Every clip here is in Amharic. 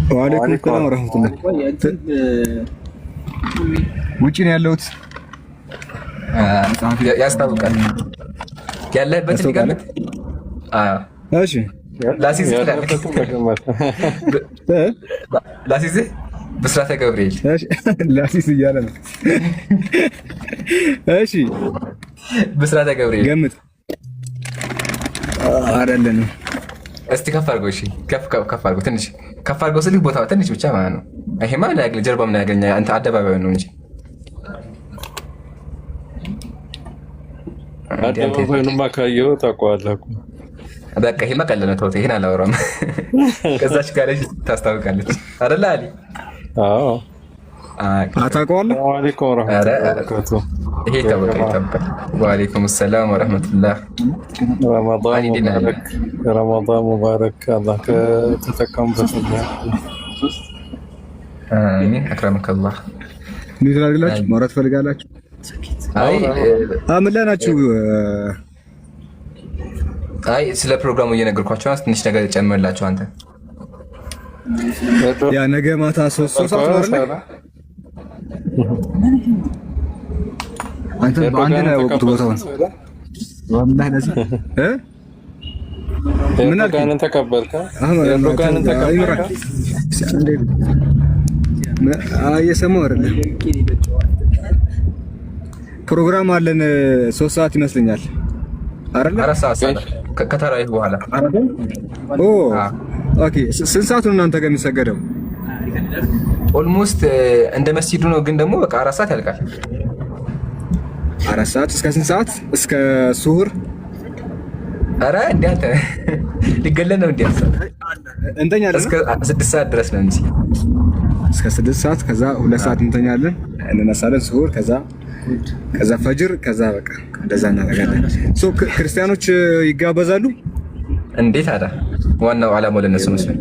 ወአለይኩም ሰላም ወራህመቱላህ። ውጪ ነው ያለሁት። ያስታውቃል ያለህበት ሊጋመት። እሺ ላሲዝ ብስራተ ገብርኤል ላሲዝ እያለ ነው። እሺ ብስራተ ገብርኤል ገምት። አይደለም እስቲ ከፍ አድርገው። እሺ ከፍ አድርገው፣ ትንሽ ከፍ አድርገው ስልህ ቦታው ትንሽ ብቻ ማለት ነው። ይሄማ ላይ ጀርባ ምን ያገኛ አንተ አደባባይ ነው እንጂ አደባባዩንማ ካየኸው ታውቀዋለህ እኮ። በቃ ይሄማ ቀለለ ነው። ተውት፣ ይሄን አላወራም። ከዛች ጋር ታስታውቃለች አይደለ አሊ? አዎ አታውቀዋለህ። ወአለይኩም ወራህመቱላህ። ይሄ ይታወቃል። ወአለይኩም ሰላም ወራህመቱላህ። ረመዳን ሙባረክ። አላህ ከተጠቀሙበት አሚን። አክረመከላህ። ምን ትላላችሁ? ማውራት ፈልጋላችሁ? አይ ምን ላይ ናችሁ? አይ ስለ ፕሮግራሙ እየነገርኳቸው ትንሽ ነገር ጨምርላችሁ። አንተ ያ ነገ ማታ 3 ሰዓት ነው አይደል? አንተ በአንድ ላይ ወቅቱ ቦታውን ወላሂ ነዚህ ምን አልከኝ? ተቀበልከ? ኤርዶጋንን ተቀበልከ? እየሰማሁ አይደለም። ፕሮግራም አለን 3 ሰዓት ይመስለኛል አይደል? 4 ሰዓት ከተራዊህ በኋላ። ኦኬ። ስንት ሰዓት ነው እናንተ ጋር የሚሰገደው? ኦልሞስት እንደ መስጂዱ ነው፣ ግን ደግሞ በቃ 4 ሰዓት ያልቃል። 4 ሰዓት እስከ ስንት ሰዓት? እስከ ሱሁር። አረ እንዴ አንተ ሊገለን ነው እንዴ? እንተኛለን እስከ 6 ሰዓት ድረስ ነው እንጂ እስከ 6 ሰዓት። ከዛ 2 ሰዓት እንተኛለን፣ እንነሳለን ሱሁር፣ ከዛ ፈጅር፣ ከዛ በቃ እንደዛ እናደርጋለን። ክርስቲያኖች ይጋበዛሉ። እንዴት አዳ ዋናው ዓላማው ለነሱ መስሎኝ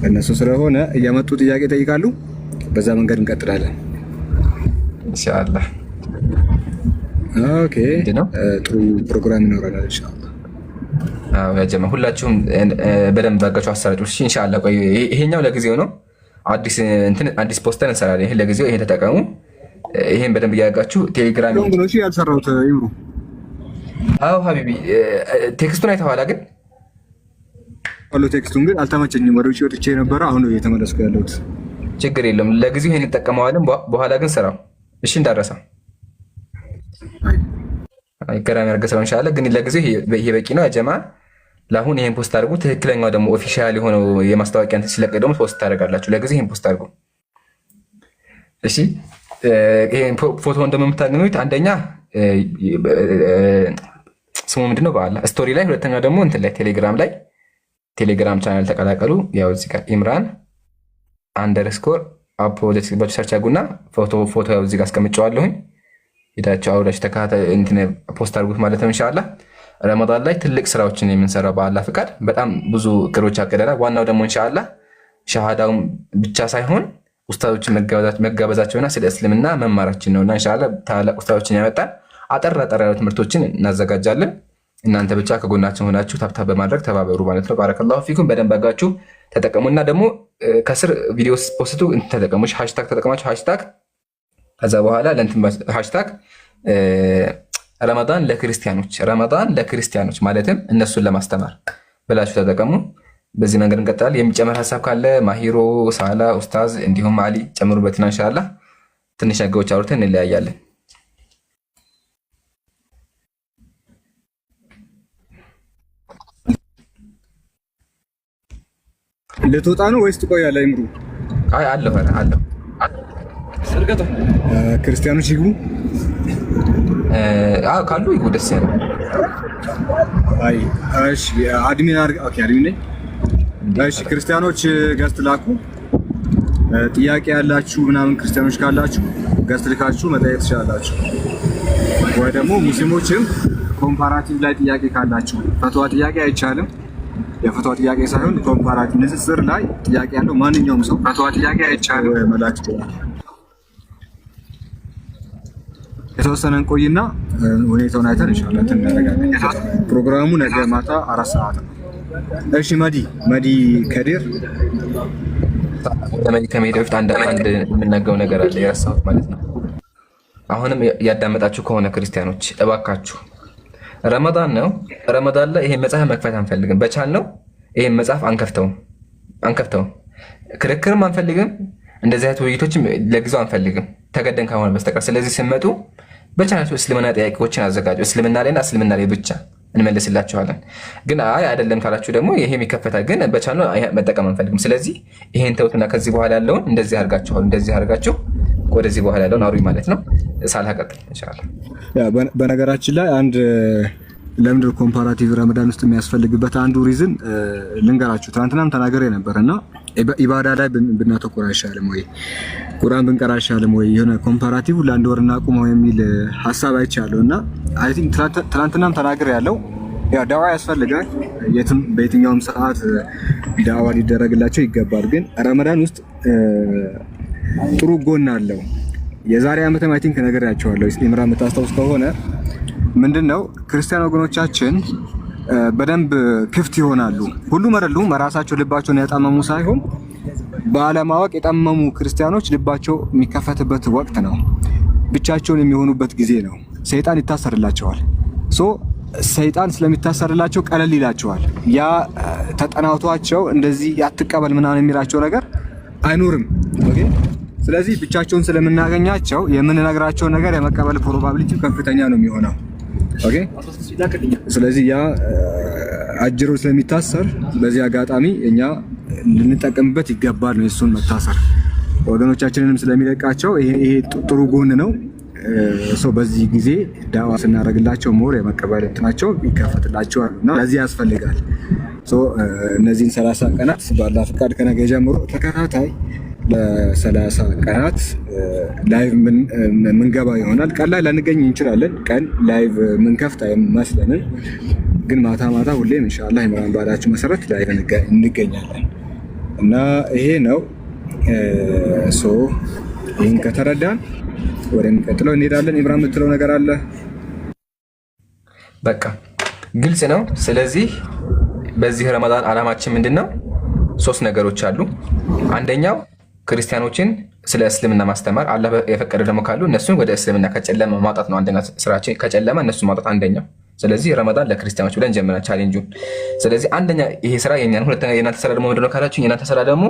እነሱ ስለሆነ እያመጡ ጥያቄ ይጠይቃሉ። በዛ መንገድ እንቀጥላለን ኢንሻአላህ። ኦኬ ጥሩ ፕሮግራም ይኖረናል ኢንሻአላህ። አዎ ያ ጀማ ሁላችሁም በደንብ ባጋችሁ አሰራጩት ኢንሻአላህ። ቆይ ይሄኛው ለጊዜው ነው። አዲስ ፖስተር እንሰራለን። ይሄ ለጊዜው ይሄን ተጠቀሙ። ይሄን በደንብ እያጋችሁ ቴሌግራም ነው ነው ያልሰራሁት ይምሩ። አዎ ሀቢቢ ቴክስቱን አይተኸዋል ግን ቴክስቱን ግን አልተመቸኝም። ወደ ውጭ ወጥቼ ነበረ። አሁን ነው እየተመለስኩ ያለሁት። ችግር የለም። ለጊዜው ይሄን እንጠቀመዋለን። በኋላ ግን ስራው እሺ እንዳረሳ አይከራም ያርገሰው ኢንሻአላህ። ግን ለጊዜው ይሄ በቂ ነው ጀማ። ለአሁን ይሄን ፖስት አድርጉ። ትክክለኛው ደግሞ ኦፊሻል የሆነው የማስታወቂያ እንትን ሲለቀቅ ደግሞ ፖስት ታደርጋላችሁ። ለጊዜው ይሄን ፖስት አድርጉ እሺ። ይሄን ፎቶ እንደምታገኙት አንደኛ ስሙ ምንድነው በአላ ስቶሪ ላይ፣ ሁለተኛው ደግሞ እንትን ላይ ቴሌግራም ቻናል ተቀላቀሉ። ያው እዚህ ጋር ኢምራን _ አፖሎጂክስ ባችሁ ሰርች አድርጉና ፎቶ ያው እዚህ ጋር አስቀምጨዋለሁኝ። ሄዳችሁ አውራችሁ ተካታ እንትን ፖስት አድርጉት ማለት ነው ኢንሻአላህ። ረመዳን ላይ ትልቅ ስራዎችን የምንሰራው በአላህ ፍቃድ በጣም ብዙ እቅዶች አቅደናል። ዋናው ደግሞ ኢንሻአላህ ሻሃዳውን ብቻ ሳይሆን ኡስታዞችን መጋበዛቸውና ስለ እስልምና መማራችን ነውና ኢንሻአላህ ታላቅ ኡስታዞችን ያመጣል። አጠር ያሉ ትምህርቶችን እናዘጋጃለን። እናንተ ብቻ ከጎናችን ሆናችሁ ታብታብ በማድረግ ተባበሩ ማለት ነው። ባረከላሁ ፊኩም። በደንብ አጋችሁ ተጠቀሙና ደግሞ ከስር ቪዲዮ ፖስቱ ተጠቀሙ። ሃሽታግ ተጠቀማችሁ ሃሽታግ ከዛ በኋላ ለእንትን ሃሽታግ ረመዳን ለክርስቲያኖች ማለትም እነሱን ለማስተማር ብላችሁ ተጠቀሙ። በዚህ መንገድ እንቀጥላለን። የሚጨመር ሀሳብ ካለ ማሂሮ፣ ሳላ፣ ኡስታዝ እንዲሁም አሊ ጨምሩበትና ኢንሻአላህ ትንሽ ነገሮች አውርተን እንለያያለን። ልትወጣ ነው ወይስ ትቆያለህ? ይምሩ አይ አለሁ ክርስቲያኖች ይግቡ ካሉ ይግቡ፣ ደስ ያለ። አይ እሺ አድሚን አድርግ። ኦኬ አድሚን ነኝ። እሺ ክርስቲያኖች ገስት ላኩ። ጥያቄ ያላችሁ ምናምን ክርስቲያኖች ካላችሁ ገስት ልካችሁ መጠየቅ ትችላላችሁ። ወይ ደግሞ ሙስሊሞችም ኮምፓራቲቭ ላይ ጥያቄ ካላችሁ፣ ፈትዋ ጥያቄ አይቻልም። የፈትዋ ጥያቄ ሳይሆን ኮምፓራቲቭ ንጽጽር ላይ ጥያቄ ያለው ማንኛውም ሰው ፈትዋ ጥያቄ አይቻልም መላክ ይችላል። የተወሰነ ቆይና ሁኔታውን አይተን ኢንሻአላህ እናደርጋለን። ፕሮግራሙ ነገ ማታ 4 ሰዓት ነው። እሺ መዲ ከዲር ከመሄድ በፊት አንድ የምናገው ነገር አለ የረሳሁት ማለት ነው። አሁንም ያዳመጣችሁ ከሆነ ክርስቲያኖች እባካችሁ ረመዳን ነው። ረመዳን ላይ ይሄን መጽሐፍ መክፈት አንፈልግም። በቻልነው ይሄን መጽሐፍ አንከፍተውም። ክርክርም አንፈልግም። እንደዚህ አይነት ውይይቶችም ለጊዜው አንፈልግም ተገደን ከሆነ በስተቀር። ስለዚህ ስመጡ በቻናችሁ እስልምና ጥያቄዎችን አዘጋጁ። እስልምና ላይና እስልምና ላይ ብቻ እንመልስላችኋለን። ግን አይ አይደለም ካላችሁ ደግሞ ይሄም ይከፈታል። ግን በቻልነው መጠቀም አንፈልግም። ስለዚህ ይሄን ተውትና ከዚህ በኋላ ያለውን እንደዚህ አድርጋችሁ ወደዚህ በኋላ ያለውን አውሪ ማለት ነው። ሳልቀጥል ኢንሻአላህ። በነገራችን ላይ አንድ ለምንድን ኮምፓራቲቭ ረመዳን ውስጥ የሚያስፈልግበት አንዱ ሪዝን ልንገራችሁ። ትናንትናም ተናግሬ ነበር እና ኢባዳ ላይ ብናተኩር አይሻልም ወይ? ቁርአን ብንቀራ አይሻልም ወይ? የሆነ ኮምፓራቲቭ ለአንድ ወር እናቁመው የሚል ሀሳብ አይቻለሁ እና አይ ቲንክ ትናንትናም ተናግሬ ያለው ያው ዳዋ ያስፈልጋል። የትም በየትኛውም ሰዓት ዳዋ ሊደረግላቸው ይገባል። ግን ረመዳን ውስጥ ጥሩ ጎን አለው። የዛሬ ዓመትም አይ ቲንክ ነግሬያቸዋለሁ። ኢምራን የምታስታውስ ከሆነ ምንድነው ክርስቲያን ወገኖቻችን በደንብ ክፍት ይሆናሉ። ሁሉም አይደሉም፣ ራሳቸው ልባቸውን ያጣመሙ ሳይሆን ባለማወቅ የጠመሙ ክርስቲያኖች ልባቸው የሚከፈትበት ወቅት ነው። ብቻቸውን የሚሆኑበት ጊዜ ነው። ሰይጣን ይታሰርላቸዋል። ሰይጣን ስለሚታሰርላቸው ቀለል ይላቸዋል። ያ ተጠናውቷቸው እንደዚህ ያትቀበል ምናምን የሚላቸው ነገር አይኖርም። ኦኬ። ስለዚህ ብቻቸውን ስለምናገኛቸው የምንነግራቸው ነገር የመቀበል ፕሮባቢሊቲው ከፍተኛ ነው የሚሆነው። ኦኬ። ስለዚህ ያ አጅሮ ስለሚታሰር በዚህ አጋጣሚ እኛ ልንጠቀምበት ይገባል ነው የሱን መታሰር። ወገኖቻችንንም ስለሚለቃቸው ይሄ ጥሩ ጎን ነው። በዚህ ጊዜ ዳዋ ስናደርግላቸው ሞር የመቀበል እንትናቸው ይከፈትላቸዋል እና ለዚህ ያስፈልጋል። እነዚህን 30 ቀናት ባላ ፍቃድ ከነገ ጀምሮ ተከታታይ ለ30 ቀናት ላይቭ ምንገባ ይሆናል። ቀን ላይ ላንገኝ እንችላለን። ቀን ላይቭ ምንከፍት አይመስለንም፣ ግን ማታ ሁሌም ኢንሻአላህ ኢምራን ባላችሁ መሰረት ላይቭ እንገኛለን እና ይሄ ነው። ይህን ከተረዳን ወደሚቀጥለው እንሄዳለን። ኢምራን የምትለው ነገር አለ? በቃ ግልጽ ነው። ስለዚህ በዚህ ረመዳን ዓላማችን ምንድን ነው? 3 ነገሮች አሉ። አንደኛው ክርስቲያኖችን ስለ እስልምና ማስተማር፣ አላህ የፈቀደ ደግሞ ካሉ እነሱን ወደ እስልምና ከጨለማ ማውጣት ነው። አንደኛ ስራችን ከጨለማ እነሱን ማውጣት አንደኛው። ስለዚህ ረመዳን ለክርስቲያኖች ብለን ጀምረን ቻሌንጁን። ስለዚህ አንደኛ ይሄ ስራ የኛ ነው። ሁለተኛ የእናንተ ስራ ደግሞ ምንድን ነው ካላችሁ፣ የእናንተ ስራ ደግሞ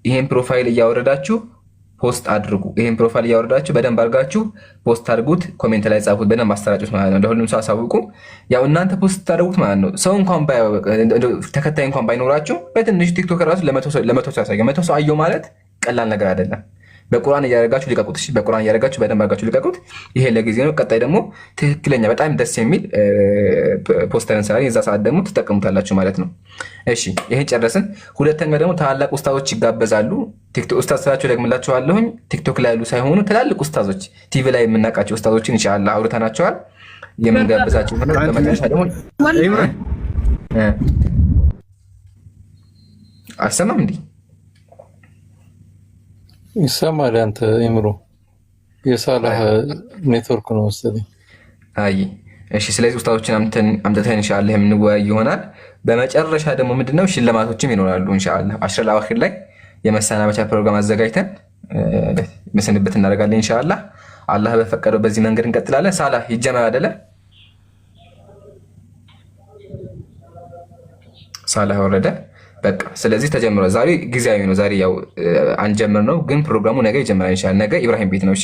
ይሄን ፕሮፋይል እያወረዳችሁ ፖስት አድርጉ። ይሄን ፕሮፋይል እያወረዳችሁ በደንብ አድርጋችሁ ፖስት አድርጉት፣ ኮሜንት ላይ ጻፉት፣ በደንብ አሰራጩት ማለት ነው። ለሁሉም ሰው አሳውቁ። ያው እናንተ ፖስት ታደርጉት ማለት ነው። ሰው እንኳን ተከታይ እንኳን ባይኖራችሁ በትንሽ ቲክቶክ ራሱ ለመቶ ሰው ያሳየው። 100 ሰው አየው ማለት ቀላል ነገር አይደለም። በቁርአን እያደረጋችሁ ልቀቁት። እሺ፣ በቁርአን እያደረጋችሁ በደንብ አድርጋችሁ ልቀቁት። ይሄ ለጊዜ ነው። ቀጣይ ደግሞ ትክክለኛ በጣም ደስ የሚል ፖስተርን ሰራ፣ የዛ ሰዓት ደግሞ ትጠቀሙታላችሁ ማለት ነው። እሺ፣ ይሄን ጨረስን። ሁለተኛ ደግሞ ታላላቅ ኡስታዞች ይጋበዛሉ። ቲክቶክ ኡስታዝ ስላችሁ ደግምላችኋለሁኝ። ቲክቶክ ላይ ያሉ ሳይሆኑ ትላልቅ ኡስታዞች፣ ቲቪ ላይ የምናውቃቸው ኡስታዞችን ኢንሻአላህ አውርተናቸዋል። የምንጋብዛቸው ሆነ። በመጨረሻ ደግሞ አሰማም እንዴ? ይሰማል። አንተ ኢምሮ የሳላህ ኔትወርክ ነው መሰለኝ። አይ እሺ። ስለዚህ ኡስታዞችን አምጥተን ኢንሻአላህ የምንወያይ ይሆናል። በመጨረሻ ደግሞ ምንድነው ሽልማቶችም ይኖራሉ ኢንሻአላህ። አሽረል አዋኺር ላይ የመሰናበቻ ፕሮግራም አዘጋጅተን መስንበት እናደርጋለን ኢንሻአላህ። አላህ በፈቀደው በዚህ መንገድ እንቀጥላለን። ሳላህ ይጀመር አይደለ? ሳላህ ወረደ። በቃ ስለዚህ ተጀምሯል። ዛሬ ጊዜያዊ ነው። ዛሬ ያው አንጀምር ነው፣ ግን ፕሮግራሙ ነገ ይጀምራል ኢንሻአላህ። ነገ ኢብራሂም ቤት ነው። እሺ፣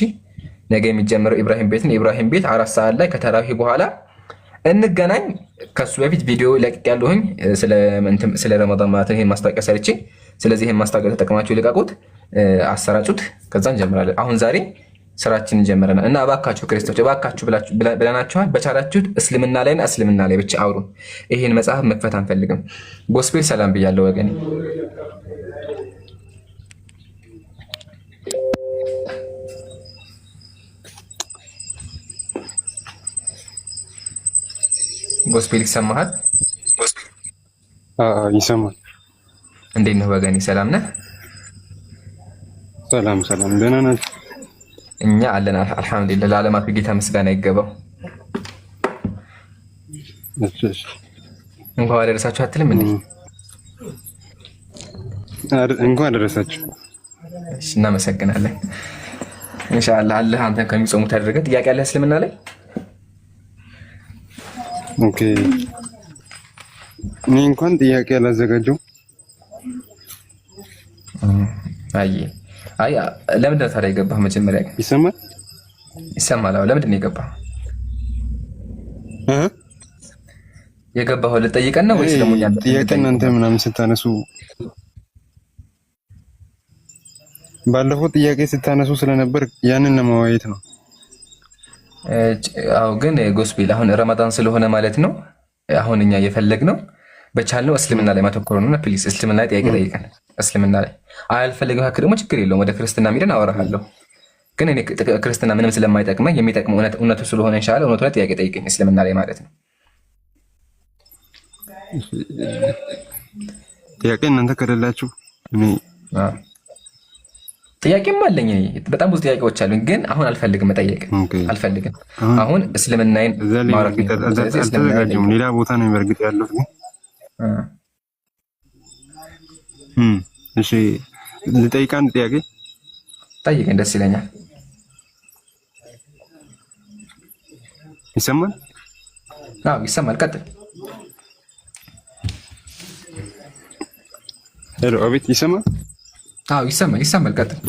ነገ የሚጀምረው ኢብራሂም ቤት ነው። ኢብራሂም ቤት 4 ሰዓት ላይ ከተራዊህ በኋላ እንገናኝ። ከሱ በፊት ቪዲዮ ለቅቅ ያለሁኝ ስለ ረመዳን ማለት ነው። ይሄን ማስታወቂያ ሰርቼ፣ ስለዚህ ይሄን ማስታወቂያ ተጠቅማችሁ ልቀቁት፣ አሰራጩት። ከዛ እንጀምራለን። አሁን ዛሬ ስራችንን ጀምረናል እና እባካችሁ ክርስቲያኖች እባካችሁ ብለናችኋል። በቻላችሁት እስልምና ላይና እስልምና ላይ ብቻ አውሩን። ይሄን መጽሐፍ መክፈት አንፈልግም። ጎስፔል ሰላም ብያለሁ ወገኔ። ጎስፔል ይሰማሃል? ይሰማል። እንዴት ነህ ወገኔ? ሰላም ነህ? ሰላም ደህና ነህ? እኛ አለን አልሐምዱሊላህ። ለዓለማቱ ጌታ ምስጋና ይገባው። እንኳን አደረሳችሁ አትልም እንዴ? እንኳን አደረሳችሁ። እሺ እናመሰግናለን። ኢንሻአላህ አላህ አንተን ከሚጾሙት ያደረገ። ጥያቄ አለ እስልምና ላይ? ኦኬ እኔ እንኳን ጥያቄ አላዘጋጀው። አይ ለምንድን ነው ታዲያ የገባህ? መጀመሪያ ግን ይሰማል? ይሰማል። አዎ ለምንድን ነው የገባህ? የገባኸው ልጠይቀን ነው ወይስ ደግሞ ጥያቄ እናንተ ምናምን ስታነሱ ባለፈው ጥያቄ ስታነሱ ስለነበር ያንን ለማዋየት ነው። አዎ ግን ጎስፔል አሁን ረመዳን ስለሆነ ማለት ነው አሁን እኛ የፈለግነው በቻልነው እስልምና ላይ ማተኮር ነው። ፕሊዝ እስልምና ላይ ጥያቄ ጠይቀን። እስልምና ላይ አልፈልግም ካክ ደግሞ ችግር የለውም። ወደ ክርስትና ሚደን አወራሃለሁ። ግን እኔ ክርስትና ምንም ስለማይጠቅመኝ የሚጠቅመው እውነቱ ስለሆነ ኢንሻአላህ እውነቱ ላይ ጥያቄ ጠይቀኝ እስልምና ላይ ማለት ነው። ጥያቄ እናንተ ከሌላችሁ እኔ ጥያቄም አለኝ። በጣም ብዙ ጥያቄዎች አሉኝ፣ ግን አሁን አልፈልግም መጠየቅ አልፈልግም። አሁን እስልምናዬን ማውራት አልተዘጋጀም። ሌላ ቦታ ነው በርግጥ ያለው ግን እሺ ልጠይቅ አንድ ጥያቄ። ጠይቀኝ፣ ደስ ይለኛል። ይሰማል? አዎ ይሰማል። ቀጥል። ሄሎ፣ አቤት። ይሰማል? አዎ ይሰማል። ቀጥል።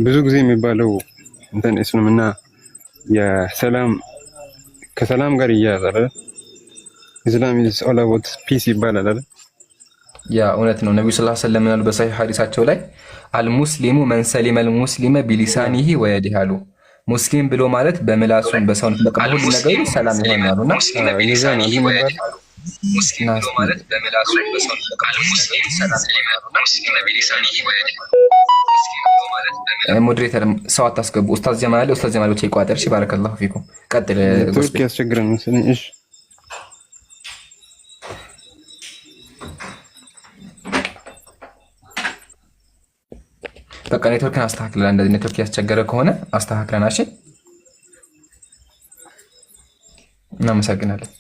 ብዙ ጊዜ የሚባለው እንትን እስልምና የሰላም ከሰላም ጋር ይያያዛል አይደል? ኢስላም ኢዝ ኦል አባውት ፒስ ይባላል አይደል? ያ እውነት ነው። ነብዩ ሰለላሁ ዐለይሂ ወሰለም ያሉ በሰሂህ ሐዲሳቸው ላይ አልሙስሊሙ መን ሰሊመ አልሙስሊመ ቢሊሳኒሂ ወየዲሂ አሉ። ሙስሊም ብሎ ማለት በምላሱም በሰውነቱ በቀበሉ ነገሩ ሰላም ይሆናሉና ይዛን ይባላል። ሙስሊም ብሎ ማለት በምላሱም በሰውነቱ በቀበሉ ነገሩ ሰላም ይሆናሉና ቢሊሳኒሂ ወየዲሂ ሞዴሬተር ሰው አታስገቡ። ኡስታዝ ጀማል ብቻ ይቋጠር። እሺ ባረከላሁ ፊኩም። ቀጥል። ቱርክ ያስቸግረን መሰለኝ። እሺ በቃ ኔትወርክን አስተካክለን። እንደዚህ ኔትወርክ ያስቸገረ ከሆነ አስተካክለን። እሺ እናመሰግናለን።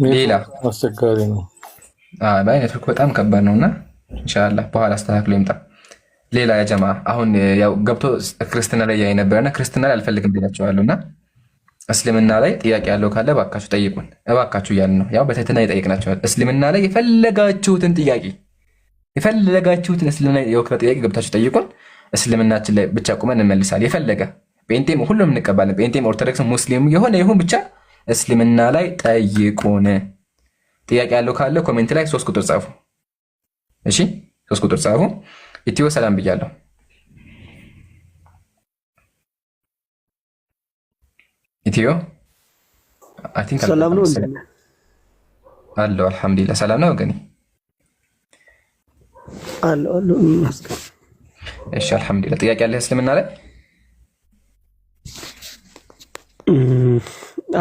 ሌላ አስቸጋሪ ነው። ባይ ኔትወርክ በጣም ከባድ ነውና ኢንሻአላህ በኋላ አስተካክሎ ይምጣ። ሌላ ያ ጀማ አሁን ያው ገብቶ ክርስትና ላይ ያይ ነበርና ክርስትና ላይ አልፈልግም ብያቸዋለሁና እስልምና ላይ ጥያቄ ያለው ካለ እባካችሁ ጠይቁን፣ እባካችሁ እያልን ነው። ያው በትህትና ይጠይቅናቸዋል። እስልምና ላይ የፈለጋችሁትን ጥያቄ የፈለጋችሁትን እስልምና የወክለ ጥያቄ ገብታችሁ ጠይቁን። እስልምናችን ላይ ብቻ ቁመን እንመልሳለን። የፈለገ ጴንጤም ሁሉም እንቀባለን። ጴንጤም፣ ኦርቶዶክስም፣ ሙስሊም የሆነ ይሁን ብቻ እስልምና ላይ ጠይቁን። ጥያቄ ያለው ካለ ኮሜንት ላይ 3 ቁጥር ጻፉ። እሺ 3 ቁጥር ጻፉ። ኢትዮ ሰላም ብያለሁ። ኢትዮ አይ ቲንክ ሰላም ነው አለው። አልሐምዱሊላህ ሰላም ነው ወገኔ አለው። እሺ አልሐምዱሊላህ። ጥያቄ አለ እስልምና ላይ?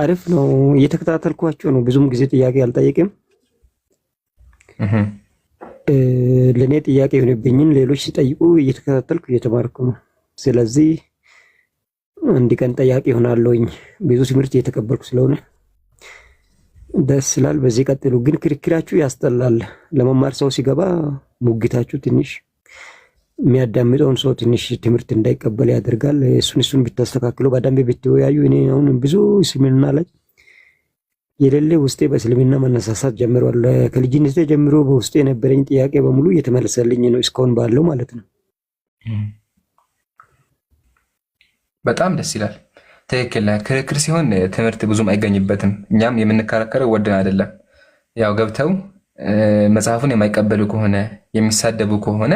አሪፍ ነው። እየተከታተልኳቸው ነው። ብዙም ጊዜ ጥያቄ አልጠየቅም። ለእኔ ጥያቄ የሆነብኝን ሌሎች ሲጠይቁ እየተከታተልኩ እየተማርኩ ነው። ስለዚህ አንድ ቀን ጠያቂ ይሆናለሁኝ። ብዙ ትምህርት እየተቀበልኩ ስለሆነ ደስ ይላል። በዚህ ቀጥሉ። ግን ክርክራችሁ ያስጠላል። ለመማር ሰው ሲገባ ሙግታችሁ ትንሽ የሚያዳምጠውን ሰው ትንሽ ትምህርት እንዳይቀበል ያደርጋል። እሱን ብታስተካክሉ በደንብ ብትወያዩ። እኔ አሁን ብዙ እስልምና ላይ የሌለ ውስጤ በእስልምና መነሳሳት ጀምሯል። ከልጅነቴ ጀምሮ በውስጤ የነበረኝ ጥያቄ በሙሉ እየተመለሰልኝ ነው እስካሁን ባለው ማለት ነው። በጣም ደስ ይላል። ትክክል። ክርክር ሲሆን ትምህርት ብዙም አይገኝበትም። እኛም የምንከራከረው ወደን አይደለም። ያው ገብተው መጽሐፉን የማይቀበሉ ከሆነ የሚሳደቡ ከሆነ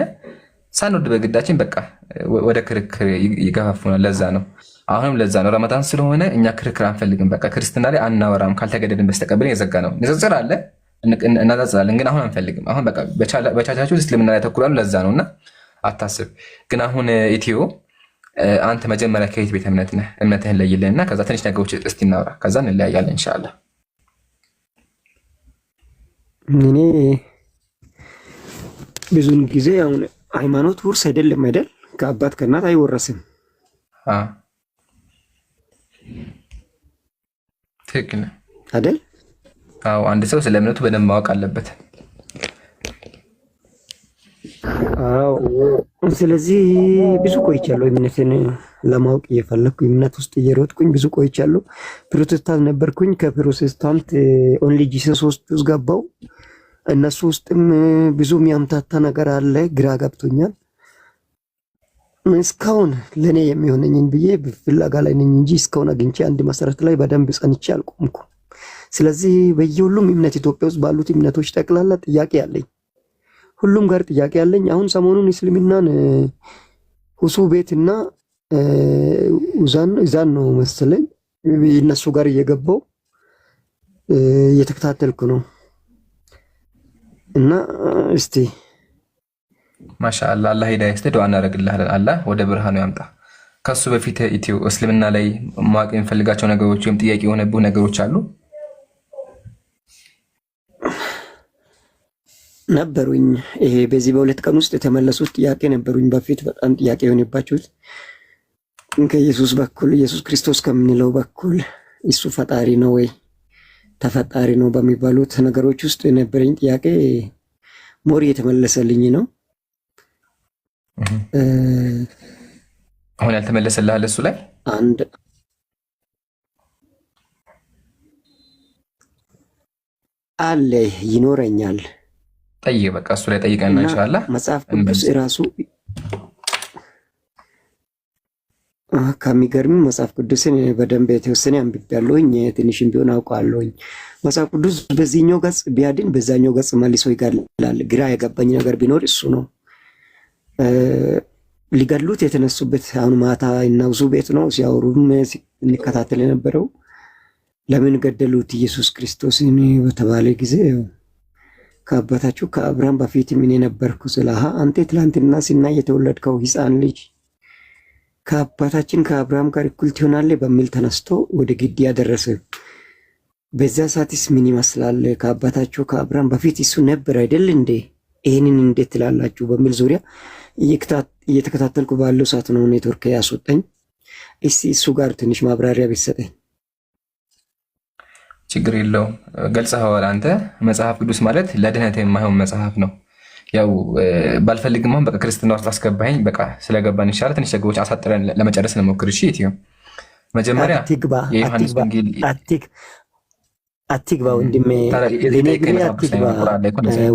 ሳንወድ በግዳችን በቃ ወደ ክርክር ይገፋፉናል። ለዛ ነው አሁንም ለዛ ነው ረመዳን ስለሆነ እኛ ክርክር አንፈልግም። በቃ ክርስትና ላይ አናወራም ካልተገደድን በስተቀር የዘጋ ነው። ንጽጽር አለ እናጻጽራለን፣ ግን አሁን አንፈልግም። አሁን በቃ በቻቻችሁ እስልምና ላይ ተኩራሉ። ለዛ ነውና አታስብ። ግን አሁን ኢትዮ አንተ መጀመሪያ ከየት ቤተ እምነት ነህ? እምነትህን ለይልህና ከዛ ትንሽ ነገሮች እስቲ እናውራ፣ ከዛ እንለያያለን ኢንሻአላህ። እኔ ብዙን ጊዜ አሁን ሃይማኖት ውርስ አይደለም አይደል? ከአባት ከእናት አይወረስም። ትክክል አይደል? አዎ አንድ ሰው ስለ እምነቱ በደንብ ማወቅ አለበት። አዎ ስለዚህ ብዙ ቆይቻለሁ እምነትን ለማወቅ እየፈለኩ እምነት ውስጥ እየሮጥኩኝ ብዙ ቆይቻለሁ። ፕሮቴስታንት ነበርኩኝ። ከፕሮቴስታንት ኦንሊ ጂሰስ ውስጥ ገባው። እነሱ ውስጥም ብዙ የሚያምታታ ነገር አለ። ግራ ገብቶኛል። እስካሁን ለኔ የሚሆነኝን ብዬ ፍለጋ ላይ ነኝ እንጂ እስካሁን አግኝቼ አንድ መሰረት ላይ በደንብ ጸንቼ አልቆምኩም። ስለዚህ በየሁሉም እምነት ኢትዮጵያ ውስጥ ባሉት እምነቶች ጠቅላላ ጥያቄ አለኝ። ሁሉም ጋር ጥያቄ አለኝ። አሁን ሰሞኑን እስልምናን ሁሱ ቤትና ኡዛን ነው መሰለኝ እነሱ ጋር እየገባው እየተከታተልኩ ነው። እና እስቲ ማሻአላህ አላህ ሂዳያ ይስጥህ። ዱዓ እናደርግልሃለን። አላህ ወደ ብርሃኑ ያምጣ። ከሱ በፊት ኢትዮ እስልምና ላይ ማወቅ የሚፈልጋቸው ነገሮች ወይም ጥያቄ የሆነብህ ነገሮች አሉ? ነበሩኝ። ይሄ በዚህ በሁለት ቀን ውስጥ የተመለሱት ጥያቄ ነበሩኝ። በፊት በጣም ጥያቄ የሆነባችሁት ከኢየሱስ በኩል ኢየሱስ ክርስቶስ ከምንለው በኩል እሱ ፈጣሪ ነው ወይ ተፈጣሪ ነው በሚባሉት ነገሮች ውስጥ የነበረኝ ጥያቄ ሞር የተመለሰልኝ ነው። አሁን ያልተመለሰልህ እሱ ላይ አንድ አለ ይኖረኛል። ጠይቅ፣ በቃ እሱ ላይ ጠይቀና ኢንሻአላህ መጽሐፍ ቅዱስ ራሱ ከሚገርም መጽሐፍ ቅዱስን በደንብ የተወሰነ አንብቤያለሁኝ። ትንሽም ቢሆን አውቃለሁኝ። መጽሐፍ ቅዱስ በዚህኛው ገጽ ቢያድን በዛኛው ገጽ መልሶ ይገድላል። ግራ የገባኝ ነገር ቢኖር እሱ ነው። ሊገድሉት የተነሱበት አሁን ማታ እናውሱ ቤት ነው ሲያወሩም እንከታተል የነበረው ለምን ገደሉት ኢየሱስ ክርስቶስን በተባለ ጊዜ ከአባታችሁ ከአብርሃም በፊት ምን የነበርኩ ስለሃ አንተ ትላንትና ሲናይ የተወለድከው ሕፃን ልጅ ከአባታችን ከአብርሃም ጋር እኩል ትሆናለህ በሚል ተነስቶ ወደ ግድ ያደረሰ በዛ ሰዓትስ ምን ይመስላል? ከአባታችሁ ከአብርሃም በፊት እሱ ነበር አይደል እንዴ? ይህንን እንዴት ትላላችሁ? በሚል ዙሪያ እየተከታተልኩ ባለው ሰዓት ነው ኔትወርክ ያስወጣኝ። እስቲ እሱ ጋር ትንሽ ማብራሪያ ቢሰጠኝ። ችግር የለውም። ገልጸኸዋል አንተ። መጽሐፍ ቅዱስ ማለት ለድህነት የማይሆን መጽሐፍ ነው። ያው ባልፈልግም አሁን በቃ ክርስትና ውስጥ አስገባኝ። በቃ ስለገባን ይሻላል። ትንሽ ነገሮች አሳጥረን ለመጨረስ እንሞክር። እሺ ኢትዮ መጀመሪያ የዮሐንስ ወንጌል አትግባ ወንድሜ፣ ለኔ ግን አትግባ።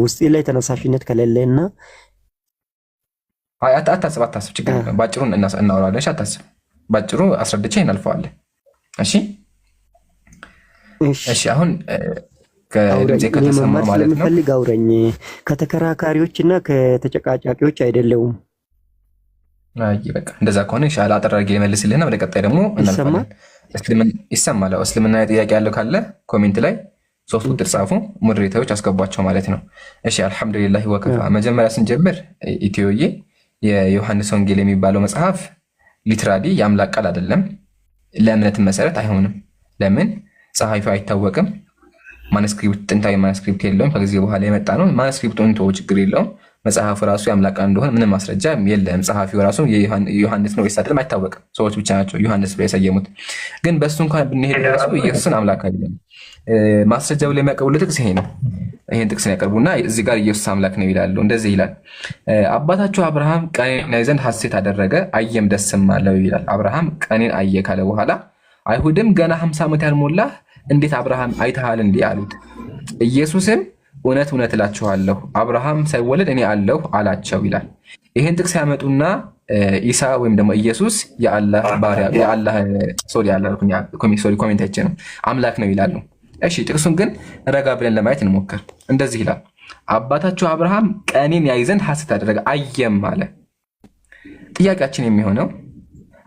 ውስጤ ላይ ተነሳሽነት ከሌለና አታስብ። ችግር የለም። ባጭሩ እናወራለን። እሺ አታስብ። ባጭሩ አስረድቼ እናልፈዋለን። እሺ እሺ አሁን ከድምፄ ከተሰማ ማለት ነው የምፈልግ አውረኝ። ከተከራካሪዎችና ከተጨቃጫቂዎች አይደለውም። አይ በቃ እንደዛ ከሆነ ኢንሻአላህ አጠር አድርጌ ልመልስልህና ወደ ቀጣይ ደግሞ እናልፋለን። ይሰማል። እስልምና ጥያቄ ያለው ካለ ኮሜንት ላይ 3 ቁጥር ጻፉ፣ ሞዴሬተሮች አስገቧቸው ማለት ነው። እሺ አልሐምዱሊላህ ወከፋ። መጀመሪያ ስንጀምር ኢትዮዬ የዮሐንስ ወንጌል የሚባለው መጽሐፍ ሊትራሊ የአምላክ ቃል አይደለም። ለእምነት መሰረት አይሆንም። ለምን? ጸሐፊው አይታወቅም። ማኑስክሪፕት ጥንታዊ ማኑስክሪፕት የለውም። ከጊዜ በኋላ የመጣ ነው። ማኑስክሪፕቱን እንተው፣ ችግር የለውም። መጽሐፉ ራሱ የአምላክ ቃል እንደሆነ ምንም ማስረጃ የለም። ጸሐፊው ራሱ ዮሐንስ ነው ወይስ አይደለም አይታወቅም። ሰዎች ብቻ ናቸው ዮሐንስ ብለው የሰየሙት። ግን በሱ እንኳን ብንሄድ ራሱ ኢየሱስን አምላክ አይደለም። ማስረጃ ብለው የሚያቀርቡት ጥቅስ ይሄ ነው። ይሄን ጥቅስ ያቀርቡና እዚህ ጋር ኢየሱስ አምላክ ነው ይላሉ። እንደዚህ ይላል፣ አባታችሁ አብርሃም ቀኔን ያይ ዘንድ ሐሴት አደረገ፣ አየም ደስም አለው ይላል። አብርሃም ቀኔን አየ ካለ በኋላ አይሁድም ገና 50 ዓመት ያልሞላህ እንዴት አብርሃም አይተሃል እንዲህ አሉት። ኢየሱስም እውነት እውነት እላችኋለሁ አብርሃም ሳይወለድ እኔ አለሁ አላቸው ይላል። ይህን ጥቅስ ያመጡና ኢሳ ወይም ደግሞ ኢየሱስ የአላህ ባሪያ ኮሜንታችን ነው አምላክ ነው ይላሉ። እሺ ጥቅሱን ግን ረጋ ብለን ለማየት እንሞክር። እንደዚህ ይላል፣ አባታችሁ አብርሃም ቀኔን ያይ ዘንድ ሐሴት አደረገ አየም አለ። ጥያቄያችን የሚሆነው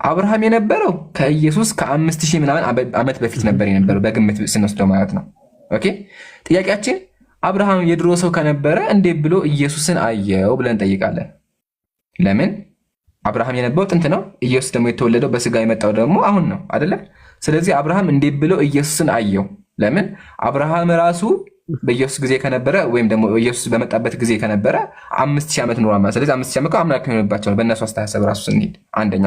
አብርሃም የነበረው ከኢየሱስ ከ5000 ምናምን ዓመት በፊት ነበር የነበረው በግምት ስንወስደው ማለት ነው። ኦኬ ጥያቄያችን አብርሃም የድሮ ሰው ከነበረ እንዴት ብሎ ኢየሱስን አየው ብለን እንጠይቃለን። ለምን? አብርሃም የነበረው ጥንት ነው። ኢየሱስ ደግሞ የተወለደው በስጋ የመጣው ደግሞ አሁን ነው አይደለ? ስለዚህ አብርሃም እንዴት ብሎ ኢየሱስን አየው? ለምን? አብርሃም ራሱ በኢየሱስ ጊዜ ከነበረ ወይም ደግሞ ኢየሱስ በመጣበት ጊዜ ከነበረ 5000 ዓመት ኖሯል ማለት። ስለዚህ 5000 ዓመት አምላክ ሆነባቸው በእነሱ አስተሳሰብ ራሱ ስንሄድ አንደኛ።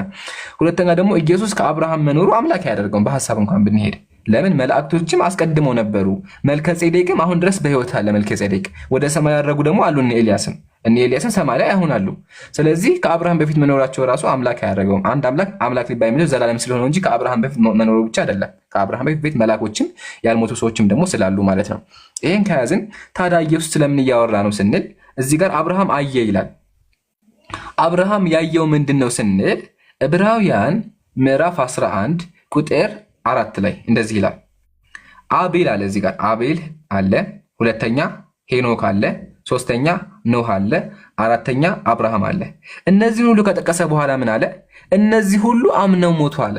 ሁለተኛ ደግሞ ኢየሱስ ከአብርሃም መኖሩ አምላክ አያደርገውም በሐሳብ እንኳን ብንሄድ። ለምን መላእክቶችም አስቀድመው ነበሩ። መልከ ጼዴቅም አሁን ድረስ በሕይወት አለ። መልከ ጼዴቅ ወደ ሰማይ ያረጉ ደግሞ አሉ። እነ ኤልያስም ሰማይ ላይ አሁን አሉ። ስለዚህ ከአብርሃም በፊት መኖራቸው ራሱ አምላክ አያደርገውም። አንድ አምላክ ሊባል የሚችለው ዘላለም ስለሆነ እንጂ ከአብርሃም በፊት መኖሩ ብቻ አይደለም። ከአብርሃም በፊት መላኮችም ያልሞቱ ሰዎችም ደግሞ ስላሉ ማለት ነው። ይህን ከያዝን ታዲያ ኢየሱስ ስለምን እያወራ ነው ስንል እዚህ ጋር አብርሃም አየ ይላል። አብርሃም ያየው ምንድን ነው ስንል ዕብራውያን ምዕራፍ 11 ቁጥር 4 ላይ እንደዚህ ይላል። አቤል አለ። እዚህ ጋር አቤል አለ፣ ሁለተኛ ሄኖክ አለ፣ ሶስተኛ ኖህ አለ፣ አራተኛ አብርሃም አለ። እነዚህን ሁሉ ከጠቀሰ በኋላ ምን አለ? እነዚህ ሁሉ አምነው ሞቱ አለ።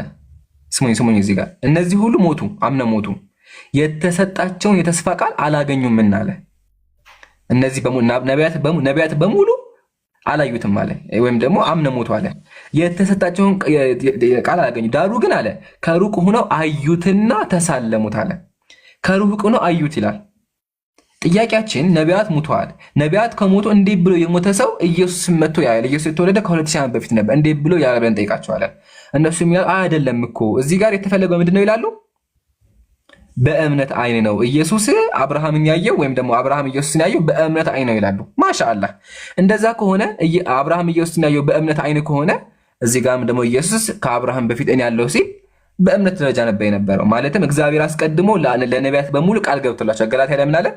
ስሙኝ እዚህ ጋር እነዚህ ሁሉ ሞቱ፣ አምነው ሞቱ፣ የተሰጣቸውን የተስፋ ቃል አላገኙም አለ። እነዚህ ነቢያት በሙሉ አላዩትም አለ፣ ወይም ደግሞ አምነው ሞቱ አለ። የተሰጣቸውን ቃል አላገኙ፣ ዳሩ ግን አለ ከሩቅ ሆነው አዩትና ተሳለሙት አለ። ከሩቅ ሆነው አዩት ይላል። ጥያቄያችን ነቢያት ሙተዋል። ነቢያት ከሞቱ እንዴት ብሎ የሞተ ሰው ኢየሱስ መጥቶ ያያል? ኢየሱስ የተወለደ ከ2000 ዓመት በፊት ነበር። እንዴት ብሎ ያያል ብለን ጠይቃቸዋለን። እነሱ የሚላሉ አይደለም እኮ እዚህ ጋር የተፈለገው ምንድን ነው ይላሉ? በእምነት አይን ነው ኢየሱስ አብርሃምን ያየው፣ ወይም ደግሞ አብርሃም ኢየሱስን ያየው በእምነት አይን ነው ይላሉ። ማሻአላህ። እንደዛ ከሆነ አብርሃም ኢየሱስን ያየው በእምነት አይን ከሆነ እዚህ ጋርም ደግሞ ኢየሱስ ከአብርሃም በፊት እኔ ያለው ሲል በእምነት ደረጃ ነበር የነበረው። ማለትም እግዚአብሔር አስቀድሞ ለነቢያት በሙሉ ቃል ገብቶላቸው ገላትያ ላይ ምን አለ?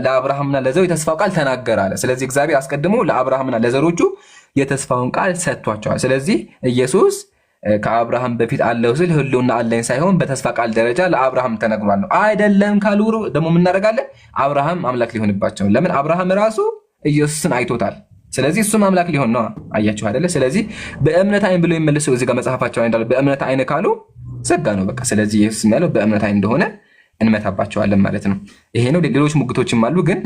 ለአብርሃምና ለዘሩ የተስፋው ቃል ተናገረ አለ። ስለዚህ እግዚአብሔር አስቀድሞ ለአብርሃምና ለዘሮቹ የተስፋውን ቃል ሰጥቷቸዋል። ስለዚህ ኢየሱስ ከአብርሃም በፊት አለው ስል ህልውና አለኝ ሳይሆን በተስፋ ቃል ደረጃ ለአብርሃም ተነግሯል ነው። አይደለም ካሉ ደግሞ የምናደርጋለን አብርሃም አምላክ ሊሆንባቸው። ለምን? አብርሃም ራሱ ኢየሱስን አይቶታል። ስለዚህ እሱም አምላክ ሊሆን ነው። አያችሁ አይደለ? ስለዚህ በእምነት አይን ብሎ ይመልሰው እዚህ ጋር መጽሐፋቸው እንዳሉ በእምነት አይን ካሉ ዘጋ ነው በቃ። ስለዚህ ኢየሱስ ያለው በእምነት አይን እንደሆነ እንመታባቸዋለን ማለት ነው። ይሄ ነው። ሌሎች ሙግቶችም አሉ፣ ግን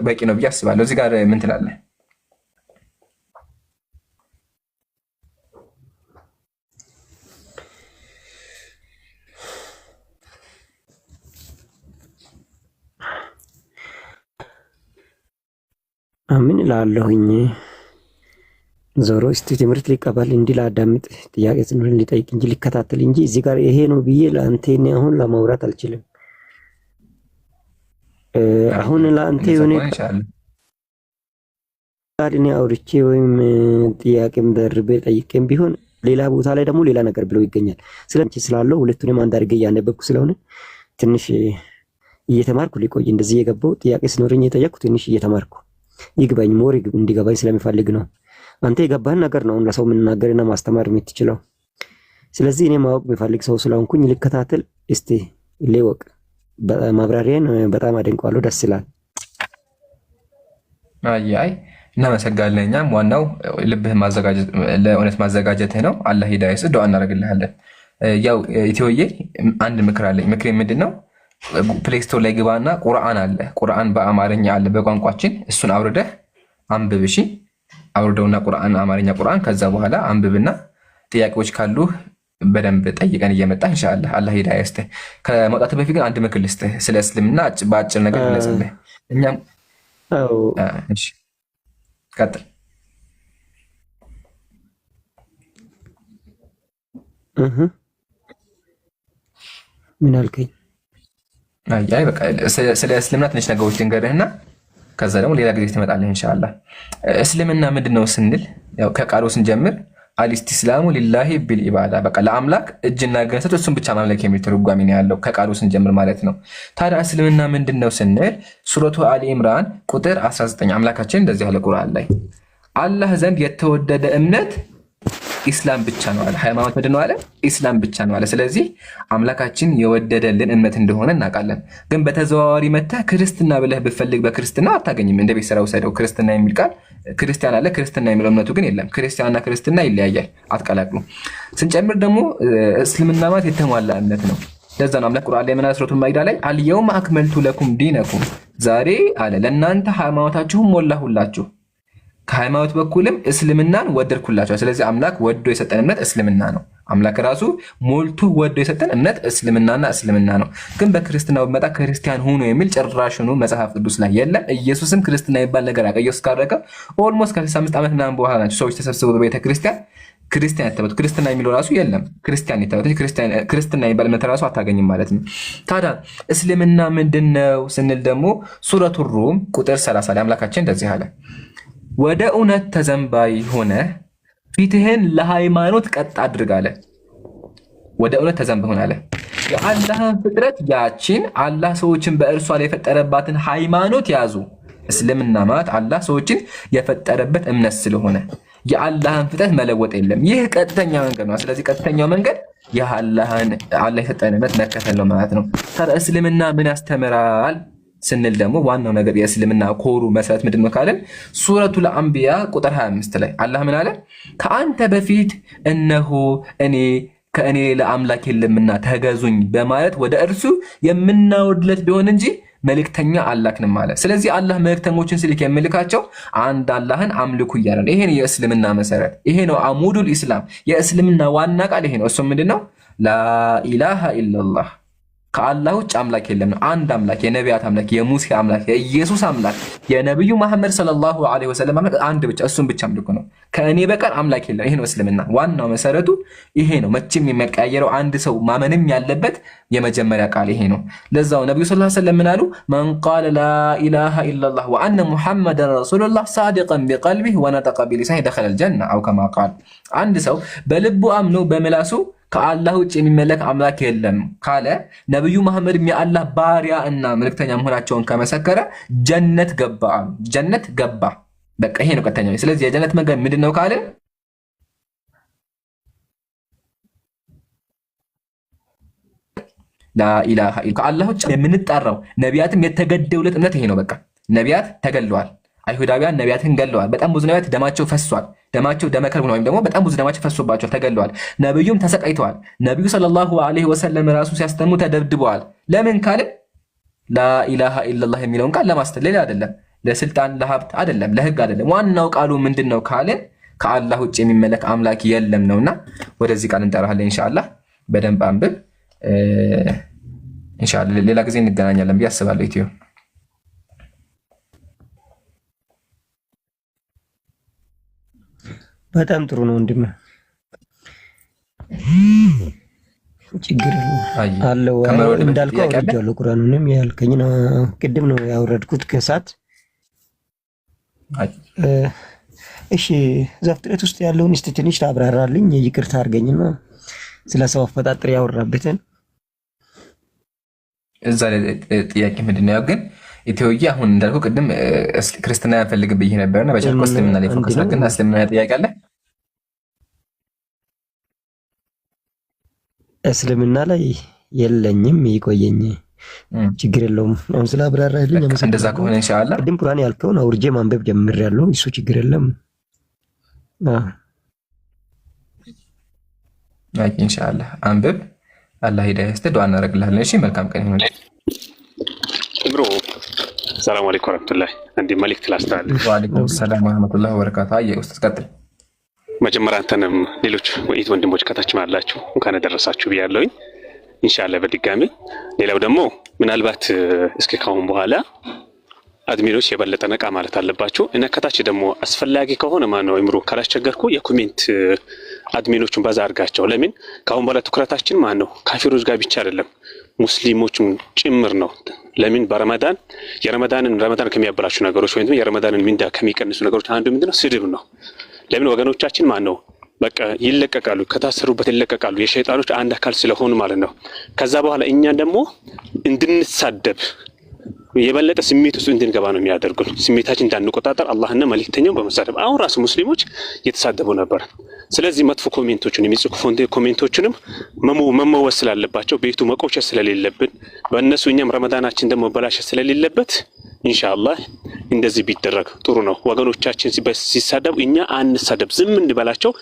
በቂ ነው ብዬ አስባለሁ። እዚህ ጋር ምን ትላለህ? ምን እላለሁኝ? ዞሮ እስቲ ትምህርት ሊቀበል እንዲ ላዳምጥ፣ ጥያቄ ጽንፍ ሊጠይቅ እንጂ ሊከታተል እንጂ እዚህ ጋር ይሄ ነው ብዬ ለአንተ አሁን ለማውራት አልችልም። አሁን ለአንተ የሆነ እኔ አውርቼ ወይም ጥያቄም ደርቤ ጠይቄም ቢሆን ሌላ ቦታ ላይ ደግሞ ሌላ ነገር ብለው ይገኛል። ስለዚህ ስላለው ሁለቱንም አንድ አድርጌ እያነበብኩ ስለሆነ ትንሽ እየተማርኩ ሊቆይ እንደዚህ የገባው ጥያቄ ሲኖረኝ የጠየቅኩ ትንሽ እየተማርኩ ይግባኝ ሞር እንዲገባኝ ስለሚፈልግ ነው። አንተ የገባህን ነገር ነው ለሰው መናገርና ማስተማር የምትችለው። ስለዚህ እኔ ማወቅ የሚፈልግ ሰው ስለሆንኩኝ ልከታተል እስቲ ሊወቅ። ማብራሪያን በጣም አደንቀዋለሁ፣ ደስ ይላል። አይ እናመሰግናለን። እኛም ዋናው ልብህን ማዘጋጀት ለእውነት ማዘጋጀትህ ነው። አላህ ሂዳያ ይስጥ። ዱዓ እናደርግልሃለን። ያው ኢትዮዬ አንድ ምክር አለኝ። ምክሬ ምንድን ነው? ፕሌይ ስቶር ላይ ግባና ቁርአን አለ፣ ቁርአን በአማርኛ አለ በቋንቋችን። እሱን አውርደህ አንብብ። እሺ አውርደውና ቁርአን አማርኛ ቁርአን፣ ከዛ በኋላ አንብብና ጥያቄዎች ካሉ በደንብ ጠይቀን እየመጣ ኢንሻአላህ አላህ ሂዳያ ይስጥህ። ከመውጣት በፊት ግን አንድ ምክር ልስጥህ፣ ስለ እስልምና በአጭር ነገር ግለጽልህ። እኛም እሺ ቀጥል። ምን አልከኝ? አይ በቃ ስለ እስልምና ትንሽ ነገሮች ልንገርህና ከዛ ደግሞ ሌላ ጊዜ ትመጣለህ ኢንሻአላህ። እስልምና ምንድነው ስንል ያው ከቃሉ ስንጀምር አልኢስቲስላሙ ሊላሂ ቢልኢባዳ፣ በቃ ለአምላክ እጅና እግርን ሰጥቶ እሱን ብቻ ማምለክ የሚል ትርጓሜ ነው ያለው ከቃሉ ስንጀምር ማለት ነው። ታዲያ እስልምና ምንድነው ስንል ሱረቱ አሊ ኢምራን ቁጥር 19 አምላካችን እንደዚህ ያለ ቁርአን ላይ አላህ ዘንድ የተወደደ እምነት ኢስላም ብቻ ነው አለ። ሃይማኖት ምንድን ነው አለ? ኢስላም ብቻ ነው አለ። ስለዚህ አምላካችን የወደደልን እምነት እንደሆነ እናውቃለን። ግን በተዘዋዋሪ መተህ ክርስትና ብለህ ብፈልግ በክርስትና አታገኝም። እንደ ቤት ስራ ውሰደው። ክርስትና የሚል ቃል ክርስቲያን አለ፣ ክርስትና የሚለው እምነቱ ግን የለም። ክርስቲያንና ክርስትና ይለያያል፣ አትቀላቅሉ። ስንጨምር ደግሞ እስልምና ማለት የተሟላ እምነት ነው። ለዛ ነው አምላክ ቁርአን ላይ ምን ሱረቱል ማኢዳ ላይ አልየውመ አክመልቱ ለኩም ዲነኩም፣ ዛሬ አለ ለእናንተ ሃይማኖታችሁን ሞላሁላችሁ፣ ከሃይማኖት በኩልም እስልምናን ወደድኩላቸው። ስለዚህ አምላክ ወዶ የሰጠን እምነት እስልምና ነው። አምላክ ራሱ ሞልቶ ወዶ የሰጠን እምነት እስልምናና እስልምና ነው። ግን በክርስትና በመጣ ክርስቲያን ሁኑ የሚል ጭራሽኑ መጽሐፍ ቅዱስ ላይ የለም። ኢየሱስም ክርስትና ይባል ነገር አቀ ኢየሱስ ካረቀ ኦልሞስት ከ65 ዓመት ምናምን በኋላ ናቸው ሰዎች ተሰብስበው በቤተ ክርስቲያን ክርስቲያን የተባሉት ክርስትና የሚለው ራሱ የለም። ክርስቲያን የተባሉት ክርስትና የሚባል እምነት ራሱ አታገኝም ማለት ነው። ታዲያ እስልምና ምንድነው ስንል ደግሞ ሱረቱ ሩም ቁጥር 30 ላይ አምላካችን እንደዚህ አለ፣ ወደ እውነት ተዘንባይ ሆነ ፊትህን ለሃይማኖት ቀጥ አድርግ አለ። ወደ እውነት ተዘንባይ ሆነ አለ። የአላህን ፍጥረት ያቺን አላህ ሰዎችን በእርሷ ላይ የፈጠረባትን ሃይማኖት ያዙ። እስልምና ማለት አላህ ሰዎችን የፈጠረበት እምነት ስለሆነ የአላህን ፍጥረት መለወጥ የለም። ይህ ቀጥተኛ መንገድ ነው። ስለዚህ ቀጥተኛው መንገድ አላህ የሰጠን እምነት መከተል ነው ማለት ነው። ታዲያ እስልምና ምን ያስተምራል ስንል ደግሞ ዋናው ነገር የእስልምና ኮሩ መሰረት ምንድን ነው ካለን ሱረቱል አንቢያ ቁጥር 25 ላይ አላህ ምን አለ? ከአንተ በፊት እነሆ ከእኔ ሌላ አምላክ የለምና ተገዙኝ በማለት ወደ እርሱ የምናወርድለት ቢሆን እንጂ መልእክተኛ አላክንም ማለት። ስለዚህ አላህ መልእክተኞችን ሲልክ የሚልካቸው አንድ አላህን አምልኩ እያለ ነው። ይሄ ነው የእስልምና መሰረት። ይሄ ነው አሙዱል ኢስላም። የእስልምና ዋና ቃል ይሄ ነው። እሱም ምንድነው? ላኢላሃ ኢላላህ፣ ከአላህ ውጭ አምላክ የለም ነው። አንድ አምላክ፣ የነቢያት አምላክ፣ የሙሴ አምላክ፣ የኢየሱስ አምላክ፣ የነብዩ መሐመድ ሰለላሁ ዐለይሂ ወሰለም አምላክ አንድ ብቻ፣ እሱም ብቻ አምልኩ ነው። ከእኔ በቀር አምላክ የለም። ይሄ ነው እስልምና ዋናው መሰረቱ ይሄ ነው። መቼም የሚቀያየረው አንድ ሰው ማመንም ያለበት የመጀመሪያ ቃል ይሄ ነው። ለዛው ነብዩ ሰለላሁ ዐለይሂ ወሰለም ምን አሉ? መን ቃለ ላኢላሃ ኢላላህ ወአነ ሙሐመደን ረሱሉላህ ሳዲቀን ቢቀልቢህ ወነጠቀ ቢሊሳኒህ ደኸለል ጀነ አው ከማ ቃል። አንድ ሰው በልቡ አምኖ በምላሱ ከአላህ ውጭ የሚመለክ አምላክ የለም ካለ ነብዩ መሐመድ የአላህ ባሪያ እና መልእክተኛ መሆናቸውን ከመሰከረ ጀነት ገባ አሉ። ጀነት ገባ። በቃ ይሄ ነው ቀጥተኛው። ስለዚህ የጀነት መንገድ ምንድነው ካለ ላኢላሃ ኢላ ከአላህ ውጭ የምንጣራው ነቢያትም የተገደሉለት እምነት ይሄ ነው። በቃ ነቢያት ተገለዋል። አይሁዳውያን ነቢያትን ገለዋል። በጣም ብዙ ነቢያት ደማቸው ፈሷል። ደማቸው ደመከልብ ነው፣ ወይም ደግሞ በጣም ብዙ ደማቸው ፈሶባቸው ተገለዋል። ነብዩም ተሰቃይተዋል። ነብዩ ሰለላሁ ዐለይሂ ወሰለም ራሱ ሲያስተምሩ ተደብድበዋል። ለምን ካልን ላኢላሃ ኢላላህ የሚለውን ቃል ለማስተላለል አይደለም፣ ለስልጣን ለሀብት አይደለም፣ ለህግ አይደለም። ዋናው ቃሉ ምንድነው ካልን ከአላህ ውጭ የሚመለክ አምላክ የለም ነውና ወደዚህ ቃል እንጠራለን። ኢንሻአላህ በደንብ አንብብ። ኢንሻአላህ ሌላ ጊዜ እንገናኛለን ብዬ አስባለሁ። ኢትዮ በጣም ጥሩ ነው ወንድም፣ ችግር አለው እንዳልከው አውርጃለሁ። ቁርአኑንም ያልከኝን ቅድም ነው ያወረድኩት ከሳት። እሺ ዘፍጥረት ውስጥ ያለውን እስቲ ትንሽ ታብራራልኝ። ይቅርታ አድርገኝና ስለ ሰው አፈጣጠር ያወራበትን እዛ ጥያቄ ምንድን ነው ግን ኢትዮዬ አሁን እንዳልኩ ቅድም ክርስትና ያፈልግብህ ብዬ ነበርና በጨርቆ እስልምና ላይ ፎከስ አድርገን እስልምና ጥያቄ አለ። እስልምና ላይ የለኝም፣ ይቆየኝ፣ ችግር የለውም። አሁን ስለ አብራራህልኝ አመሰግናለሁ። እንደዛ ከሆነ ኢንሻአላህ ቅድም ቁርአን ያልከውን አውርጄ ማንበብ ጀምሬያለሁ። እሱ ችግር የለም። አይ ኢንሻአላህ አንብብ። አላህ ሂዳያ ይስጥ። ዱዓ እናደርግልሃለን። እሺ መልካም ቀን ይሁን። ብሮ ሰላም አለይኩም ወራህመቱላህ። እንዴ መልእክት ላስተላልፍ። ወአለይኩም ሰላም ወራህመቱላህ ወበረካቱ። አየ ኡስታዝ ቀጥል። መጀመሪያ አንተንም ሌሎች ወይት ወንድሞች ከታችም አላችሁ እንኳን ደረሳችሁ ብያለሁኝ ኢንሻአላህ በድጋሚ። ሌላው ደግሞ ምናልባት እስኪ ካሁን በኋላ አድሚኖች የበለጠ ነቃ ማለት አለባችሁ እና ከታች ደግሞ አስፈላጊ ከሆነ ማነው እምሩ ካላስቸገርኩ የኮሜንት አድሚኖቹን ባዛ አድርጋቸው። ለምን ካሁን በኋላ ትኩረታችን ማነው ካፊሮች ጋር ብቻ አይደለም ሙስሊሞችም ጭምር ነው። ለምን በረመዳን ረመዳን ከሚያበላሹ ነገሮች ወይም የረመዳንን ሚንዳ ከሚቀንሱ ነገሮች አንዱ ምንድነው? ስድብ ነው። ለምን ወገኖቻችን ማነው በቃ ይለቀቃሉ፣ ከታሰሩበት ይለቀቃሉ፣ የሸይጣኖች አንድ አካል ስለሆኑ ማለት ነው። ከዛ በኋላ እኛን ደግሞ እንድንሳደብ የበለጠ ስሜት ውስጥ እንድንገባ ነው የሚያደርጉን። ስሜታችን እንዳንቆጣጠር አላህና መልእክተኛው በመሳደብ አሁን ራሱ ሙስሊሞች እየተሳደቡ ነበር። ስለዚህ መጥፎ ኮሜንቶችን የሚጽፉ ኮሜንቶችንም መመወስ ስላለባቸው ቤቱ መቆጨት ስለሌለብን በእነሱ እኛም ረመዳናችን ደግሞ በላሸት ስለሌለበት ኢንሻአላህ እንደዚህ ቢደረግ ጥሩ ነው። ወገኖቻችን ሲሳደቡ እኛ አንሳደብ፣ ዝም እንበላቸው።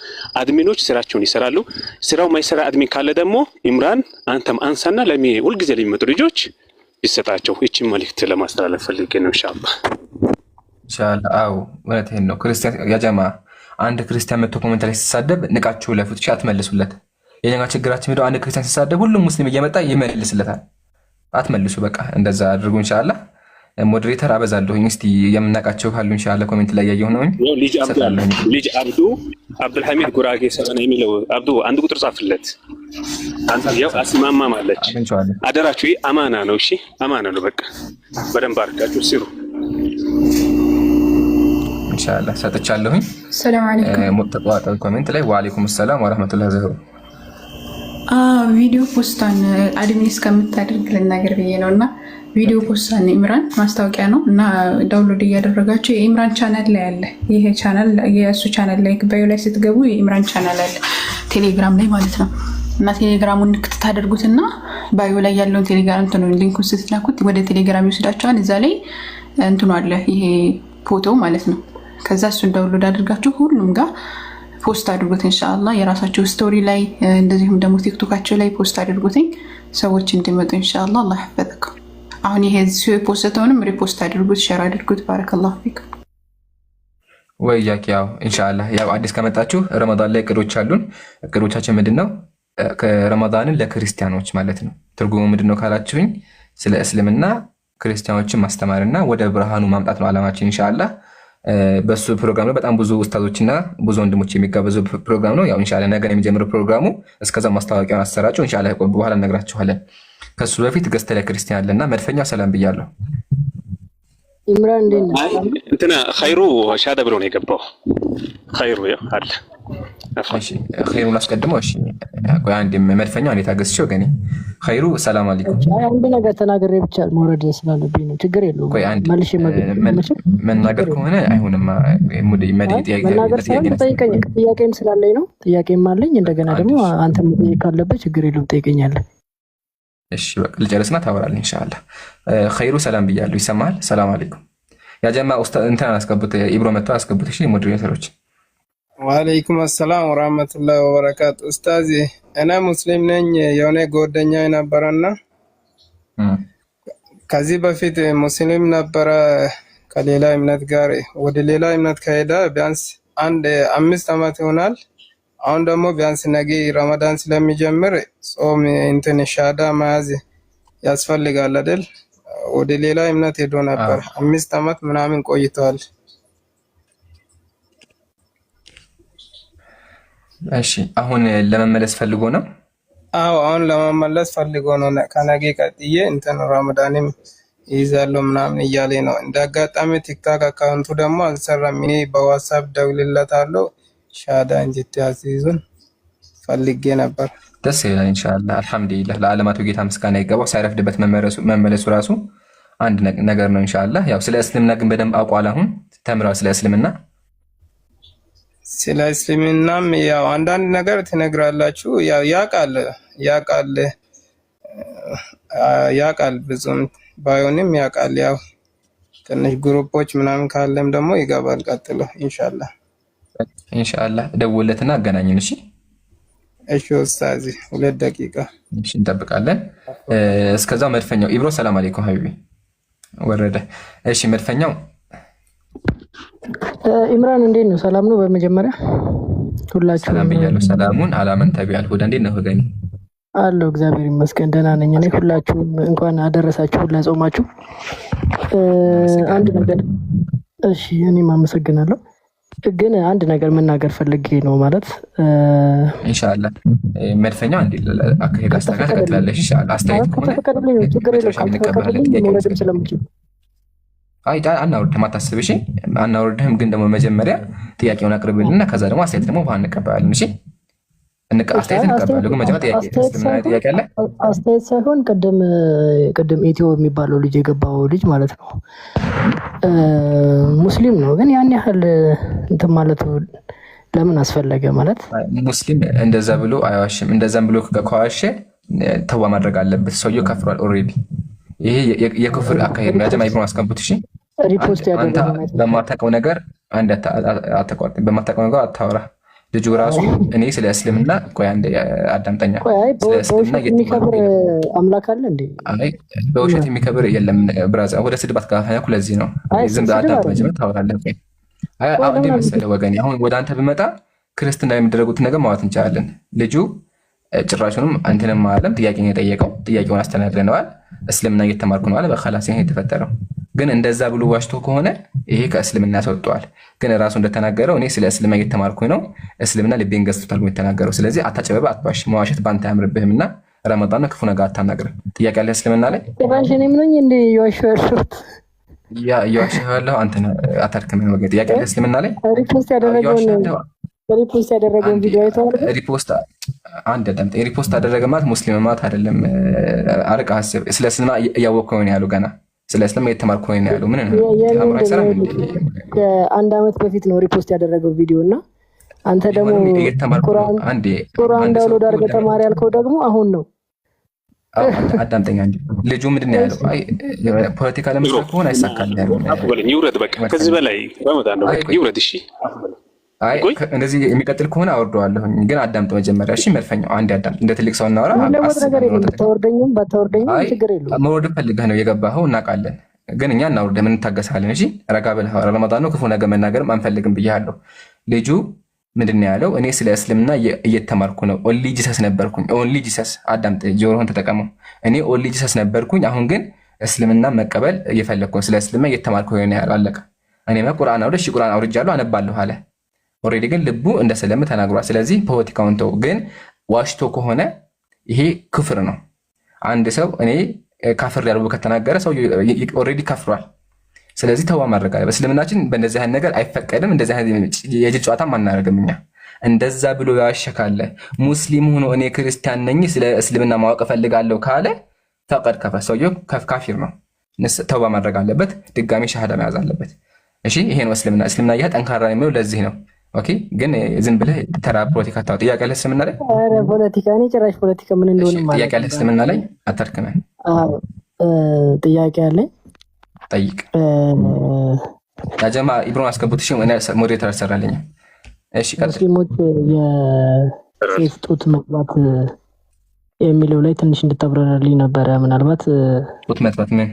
አድሚኖች ስራቸውን ይሰራሉ። ስራው ማይሰራ አድሚን ካለ ደግሞ ኢምራን አንተም አንሳና ሁልጊዜ ለሚመጡ ልጆች ይሰጣቸው። እቺን መልእክት ለማስተላለፍ ፈልጌ ነው። ኢንሻአላህ አው እውነቴን ነው። ክርስቲያን ያ ጀማ አንድ ክርስቲያን መጥቶ ኮሜንት ላይ ሲሳደብ ንቃችሁ ለፉት ቻት መልሱለት። የኛ ችግራችን ምንድነው? አንድ ክርስቲያን ሲሳደብ ሁሉም ሙስሊም እየመጣ ይመልስለታል። አትመልሱ፣ በቃ እንደዛ አድርጉ ኢንሻአላህ። ሞዴሬተር አበዛለሁኝ። እስቲ የምናውቃቸው ካሉ ኢንሻአላህ ኮሜንት ላይ ያየሁ ነው። ልጅ አብዱ አብዱልሐሚድ ጉራጌ ሰበና የሚለው አብዱ አንድ ቁጥር ጻፍለት። ያው አስማማም አለች። አደራችሁ ይሄ አማና ነው። እሺ አማና ነው። በቃ በደንብ አድርጋችሁ ሲሩ ኢንሻአላህ ሰጥቻለሁኝ። ሰላም አለይኩም ሙተቋጣው ኮሜንት ላይ ወአለይኩም ሰላም ወራህመቱላሂ ወበረካቱ። ቪዲዮ ፖስታን አድሚን እስከምታደርግ ልናገር ብዬ ነው እና ቪዲዮ ፖስታን ኢምራን ማስታወቂያ ነው እና ዳውንሎድ እያደረጋችሁ የኢምራን ቻናል ላይ አለ። ይሄ ቻናል የእሱ ቻናል ላይ ባዮ ላይ ስትገቡ የኢምራን ቻናል አለ ቴሌግራም ላይ ማለት ነው እና ቴሌግራሙን ንክት ታደርጉትና ባዮ ላይ ያለውን ቴሌግራም እንትኑ ሊንኩን ስትነኩት ወደ ቴሌግራም ይወስዳችኋል። እዛ ላይ እንትኑ አለ ይሄ ፎቶ ማለት ነው። ከዛ እሱን ዳውንሎድ አድርጋችሁ ሁሉም ጋር ፖስት አድርጉት ኢንሻአላህ። የራሳችሁ ስቶሪ ላይ እንደዚሁም ደግሞ ቲክቶካቸው ላይ ፖስት አድርጉትኝ ሰዎች እንዲመጡ ኢንሻአላህ። አላህ ይፈጠከው። አሁን ይሄ ፖስተውንም ሪፖስት አድርጉት፣ ሼር አድርጉት። ባረከላሁ ፊኩም። ወያክ ያው ኢንሻአላህ ያው አዲስ ከመጣችሁ ረመዳን ላይ እቅዶች አሉን። እቅዶቻችን ምንድነው? ከረመዳንን ለክርስቲያኖች ማለት ነው። ትርጉሙ ምንድነው ካላችሁኝ ስለ እስልምና ክርስቲያኖችን ማስተማርና ወደ ብርሃኑ ማምጣት ነው አላማችን ኢንሻአላህ። በሱ ፕሮግራም ላይ በጣም ብዙ ኡስታዞችና ብዙ ወንድሞች የሚጋበዙ ፕሮግራም ነው። ያው ኢንሻአላህ ነገ የሚጀምረው ፕሮግራሙ። እስከዛ ማስታወቂያውን አሰራጩ ኢንሻአላህ በኋላ እነግራችኋለን። ከሱ በፊት ገስተ ላይ ክርስቲያን አለና መድፈኛው ሰላም ብያለሁ። ኢምራን እንዴት ነው? እንትና ኸይሩ ሻዳ ብሎ ነው የገባው። ኸይሩ ያው አለ። እሺ ኸይሩን አስቀድመው። እሺ ቆይ አንዴ መድፈኛው እኔ ታገስቸው ገኒ ኸይሩ ሰላም አለይኩም። አንድ ነገር ተናግሬ ብቻ መውረድ ስላለብኝ ነው። ችግር የለውም። ቆይ አንዴ መልሼ መናገር ከሆነ አይሁንማ ሙዲ ጥያቄም ስላለኝ ነው። ጥያቄም አለኝ። እንደገና ደግሞ አንተ መጠየቅ ካለበት ችግር የለውም ጠይቀኛለህ። እሺ በቃ ልጨርስና ታወራለህ ኢንሻአላህ። ኸይሩ ሰላም ብያለሁ። ይሰማሃል? ሰላም አለይኩም ያ ጀማ ኡስታዝ እንትን አስገቡት፣ ኢብሮ መጥቶ አስገቡት። እሺ ሞዴሬተሮች ወአለይኩም ሰላም ወራህመቱላሂ ወበረካቱ። ኡስታዝ እኔ ሙስሊም ነኝ። የሆነ ጓደኛ ነበረና ከዚህ በፊት ሙስሊም ነበረ። ከሌላ እምነት ጋር ወደ ሌላ እምነት ከሄደ ቢያንስ 5 ዓመት ይሆናል። አሁን ደግሞ ቢያንስ ነገ ረመዳን ስለሚጀምር ጾም እንትን ሻዳ መያዝ ያስፈልጋል አይደል? ወደ ሌላ እምነት ሄዶ ነበር። 5 ዓመት ምናምን ቆይቷል። እሺ አሁን ለመመለስ ፈልጎ ነው? አዎ አሁን ለመመለስ ፈልጎ ነው። ከነገ ቀጥዬ እንትን ረመዳንም ይይዛለሁ ምናምን እያለ ነው። እንዳጋጣሚ ቲክታክ አካውንቱ ደግሞ አልሰራም። እኔ በዋትስአፕ ደውልለታለሁ ሻዳ እንድትያዝዙን ፈልጌ ነበር። ደስ ይላል ኢንሻአላህ። አልሐምዱሊላህ ለዓለማቱ ጌታ ምስጋና ይገባው። ሳይረፍድበት መመለሱ ራሱ አንድ ነገር ነው ኢንሻአላህ። ያው ስለ እስልምና ግን በደንብ አውቋል። አሁን ተምሯል ስለ እስልምና። ስለ እስልምናም ያው አንዳንድ ነገር ትነግራላችሁ። ያው ያውቃል ብዙም ባይሆንም ያውቃል። ያው ትንሽ ግሩፖች ምናምን ካለም ደግሞ ይገባል። ቀጥሎ ኢንሻአላህ ደውለትና አገናኝን። እሺ እሺ ኡስታዝ 2 ደቂቃ እሺ እንጠብቃለን። እስከዛው መድፈኛው ኢብሮ ሰላም አለይኩም ሀቢቢ ወረደ። እሺ መድፈኛው ኢምራን እንዴት ነው? ሰላም ነው? በመጀመሪያ ሁላችሁ ሰላም ብያለሁ። ሰላሙን አላመን ተቢያል ሁዳ እንዴት ነው ወገኔ? አለው እግዚአብሔር ይመስገን ደህና ነኝ። እኔ ሁላችሁም እንኳን አደረሳችሁ ለጾማችሁ። አንድ ነገር እሺ እኔም አመሰግናለሁ። ግን አንድ ነገር መናገር ፈልጌ ነው ማለት ኢንሻአላህ መድፈኛው እንዴ አካሄድ አስተካክል ተከትላለሽ ኢንሻአላህ። አስተያየት ከሆነ ችግር የለውም። አይ አናወርድህም፣ አታስብ። እሺ አናወርድህም፣ ግን ደግሞ መጀመሪያ ጥያቄውን አቅርብልና ከዛ ደግሞ አስተያየት ደግሞ በኋላ እንቀበላለን። እሺ አስተያየት እንቀበላለን። ግን መጀመሪያ ጥያቄ አለ። አስተያየት ሳይሆን ቅድም ኢትዮ የሚባለው ልጅ የገባው ልጅ ማለት ነው ሙስሊም ነው፣ ግን ያን ያህል እንትን ማለት ለምን አስፈለገ? ማለት ሙስሊም እንደዛ ብሎ አይዋሽም። እንደዛም ብሎ ከዋሸ ተዋ ማድረግ አለበት። ሰውየው ከፍሯል ኦልሬዲ። ይሄ የክፍር አካሄድ ነው። ያጀማ ይብሩን አስቀምጡት። እሺ ሪፖስት አንተ በማታውቀው ነገር አታቋርጥ፣ በማታውቀው ነገር አታወራ። ልጁ ራሱ እኔ ስለ እስልምና ቆይ አንዴ አዳምጠኛ። ስለ እስልምና የሚከብር አምላክ አለ እንዴ? አይ በውሸት የሚከብር የለም ብራዛ። ወደ ስድብ አትካፋኝ። ለዚህ ነው ዝም ብለህ አዳምጥ። መጀመሪያ ታወራለህ። አይ እንዴ መሰለህ ወገኔ፣ አሁን ወደ አንተ ብመጣ ክርስትና የሚደረጉትን ነገር ማውራት እንችላለን። ልጁ ጭራሹንም አንተንም አለም ጥያቄን የጠየቀው ጥያቄውን አስተናግደነዋል። እስልምና እየተማርኩ ነው አለ። በخلاص ይሄ የተፈጠረው ግን እንደዛ ብሎ ዋሽቶ ከሆነ ይሄ ከእስልምና ያስወጣዋል። ግን ራሱ እንደተናገረው እኔ ስለ እስልምና እየተማርኩኝ ነው፣ እስልምና ልቤን ገዝቶታል ብሎ የተናገረው። ስለዚህ አታጨበባ፣ አትባሽ፣ መዋሸት ባንተ አያምርብህም እና ረመዳን ነው ክፉ ነገር አታናግርም። ጥያቄ ያለ እስልምና ላይ ራሽን ምንኝ እንደ እየዋሸህ ያለው አንተ አታድክም። ወገን ጥያቄ ያለ እስልምና ላይ ሪፖስት ያደረገውን ቪዲዮ አይተዋል። ሪፖስት አደረገ ማለት ሙስሊም ማለት አይደለም። አርቃ አስብ። ስለ እስልምና እያወቅኸው ነው ያለው፣ ገና ስለ እስልምና እየተማርኩ ነው ያለው። ምን ነው ከአንድ ዓመት በፊት ነው ሪፖስት ያደረገው ቪዲዮ እና አንተ ደግሞ ቁርአን ዳውንሎድ አድርገህ ተማሪ ያልከው ደግሞ አሁን ነው። አዳምጠኛ እንጂ ልጁ ምንድን ነው ያለው? አይ ፖለቲካ ለመስራት ከሆነ አይሳካልም ያለው። ይውረድ፣ በቃ ከዚህ በላይ ረመዳን ነው፣ ይውረድ። እሺ አይ እንደዚህ የሚቀጥል ከሆነ አወርደዋለሁኝ፣ ግን አዳምጥ መጀመሪያ። እሺ መልፈኛው አንድ አዳምጥ። እንደ ትልቅ ሰው እናወራ። መውረድ ፈልገህ ነው የገባኸው፣ እናውቃለን። ግን እኛ እናውርድ፣ ምን እንታገሳለን? እሺ ረጋ ብለህ ረመዳን ነው፣ ክፉ ነገር መናገርም አንፈልግም ብያለሁ። ልጁ ምንድን ነው ያለው? እኔ ስለ እስልምና እየተማርኩ ነው። ኦንሊ ጂሰስ ነበርኩኝ። ኦንሊ ጂሰስ፣ አዳምጥ፣ ጆሮህን ተጠቀመው። እኔ ኦንሊ ጂሰስ ነበርኩኝ፣ አሁን ግን እስልምና መቀበል እየፈለግኩ ነው። ስለ እስልምና እየተማርኩ ነው ያለው። አለቀ። እኔማ ቁርአን አውርድ፣ እሺ ቁርአን አውርጃለሁ፣ አነባለሁ አለ። ኦልሬዲ ግን ልቡ እንደሰለመ ተናግሯል። ስለዚህ ፖለቲካውን ተው። ግን ዋሽቶ ከሆነ ይሄ ክፍር ነው። አንድ ሰው እኔ ካፍር ያለው ከተናገረ ሰው ኦልሬዲ ከፍሯል። ስለዚህ ተዋ ማድረግ አለ። በእስልምናችን በእንደዚህ አይነት ነገር አይፈቀድም። እንደዚህ አይነት የጅል ጨዋታም አናደርግም እኛ። እንደዛ ብሎ ያሸካለ ሙስሊም ሆኖ እኔ ክርስቲያን ነኝ ስለ እስልምና ማወቅ እፈልጋለሁ ካለ ፈቀድ ከፈ ሰውየው ካፊር ነው። ተዋ ማድረግ አለበት። ድጋሚ ሻሃዳ መያዝ አለበት። እሺ ይሄ ነው እስልምና። እስልምና ይሄ ጠንካራ የሚለው ለዚህ ነው። ኦኬ ግን ዝም ብለህ ተራ ፖለቲካ ታው ጥያቄ አለ እስልምና ላይ? አረ ፖለቲካ ነው ጭራሽ ፖለቲካ ምን እንደሆነ ማለት ጥያቄ አለ እስልምና ላይ? አታርክመን። ጥያቄ አለኝ። ጠይቅ። ያጀማ ኢብሮን አስገቡት። እሺ እኔ ሞዴሬተር አሰራልኝ። እሺ ሙስሊሞች የሴት ጡት መጥባት የሚለው ላይ ትንሽ እንድታብራራልኝ ነበረ። ምናልባት ጡት መጥባት ምን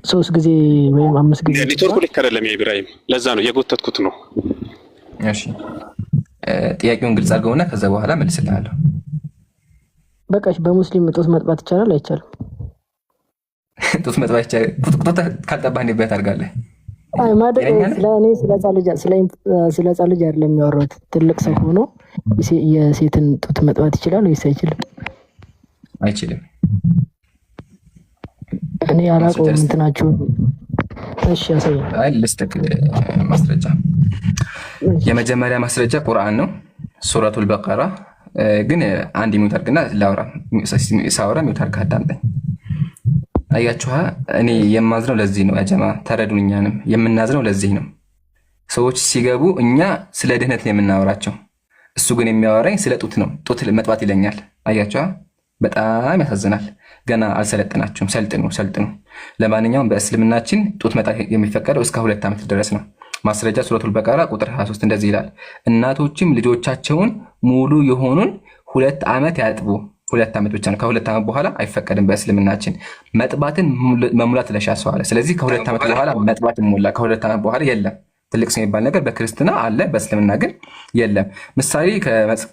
3 ጊዜ ወይም 5 ጊዜ ኔትወርኩ ልክ አይደለም ኢብራሂም፣ ለዛ ነው የጎተትኩት ነው። እሺ ጥያቄውን ግልጽ አድርገውና ከዛ በኋላ መልስልሃለሁ። በቃሽ። በሙስሊም ጡት መጥባት ይቻላል አይቻልም? ጡት መጥባት ይቻላል። ጡት ካልጠባህ እንዴት ታደርጋለህ? አይ ማደግ ስለኔ ስለ ሕፃን ልጅ አይደለም የሚያወራው። ትልቅ ሰው ሆኖ የሴትን ጡት መጥባት ይችላል ወይስ አይችልም? አይችልም። እኔ አላውቀውም እንትናችሁ። እሺ ያሳየኝ። አይ ልስጥክ ማስረጃ። የመጀመሪያ ማስረጃ ቁርአን ነው፣ ሱረቱል በቀራ። ግን አንድ ሚውት አድርግና ላውራ። ሳውራ ሚውት አድርግ አዳምጠኝ። አያችኋ፣ እኔ የማዝነው ለዚህ ነው። ያጀማ ተረዱን። እኛንም የምናዝነው ለዚህ ነው። ሰዎች ሲገቡ እኛ ስለ ድህነት ነው የምናወራቸው፣ እሱ ግን የሚያወራኝ ስለ ጡት ነው። ጡት መጥባት ይለኛል። አያችኋ፣ በጣም ያሳዝናል። ገና አልሰለጥናችሁም። ሰልጥኑ። ለማንኛውም በእስልምናችን ጡት መጣት የሚፈቀደው እስከ 2 ዓመት ድረስ ነው። ማስረጃ ሱረቱል በቀራ ቁጥር 23 እንደዚህ ይላል፣ እናቶችም ልጆቻቸውን ሙሉ የሆኑን 2 ዓመት ያጥቡ። 2 ዓመት ብቻ ነው። ከ2 ዓመት በኋላ አይፈቀድም በእስልምናችን። መጥባትን መሙላት ለሻሰው አለ። ስለዚህ ከ2 ዓመት በኋላ መጥባት ሞላ። ከ2 ዓመት በኋላ የለም። ትልቅ ሰው የሚባል ነገር በክርስትና አለ፣ በእስልምና ግን የለም። ምሳሌ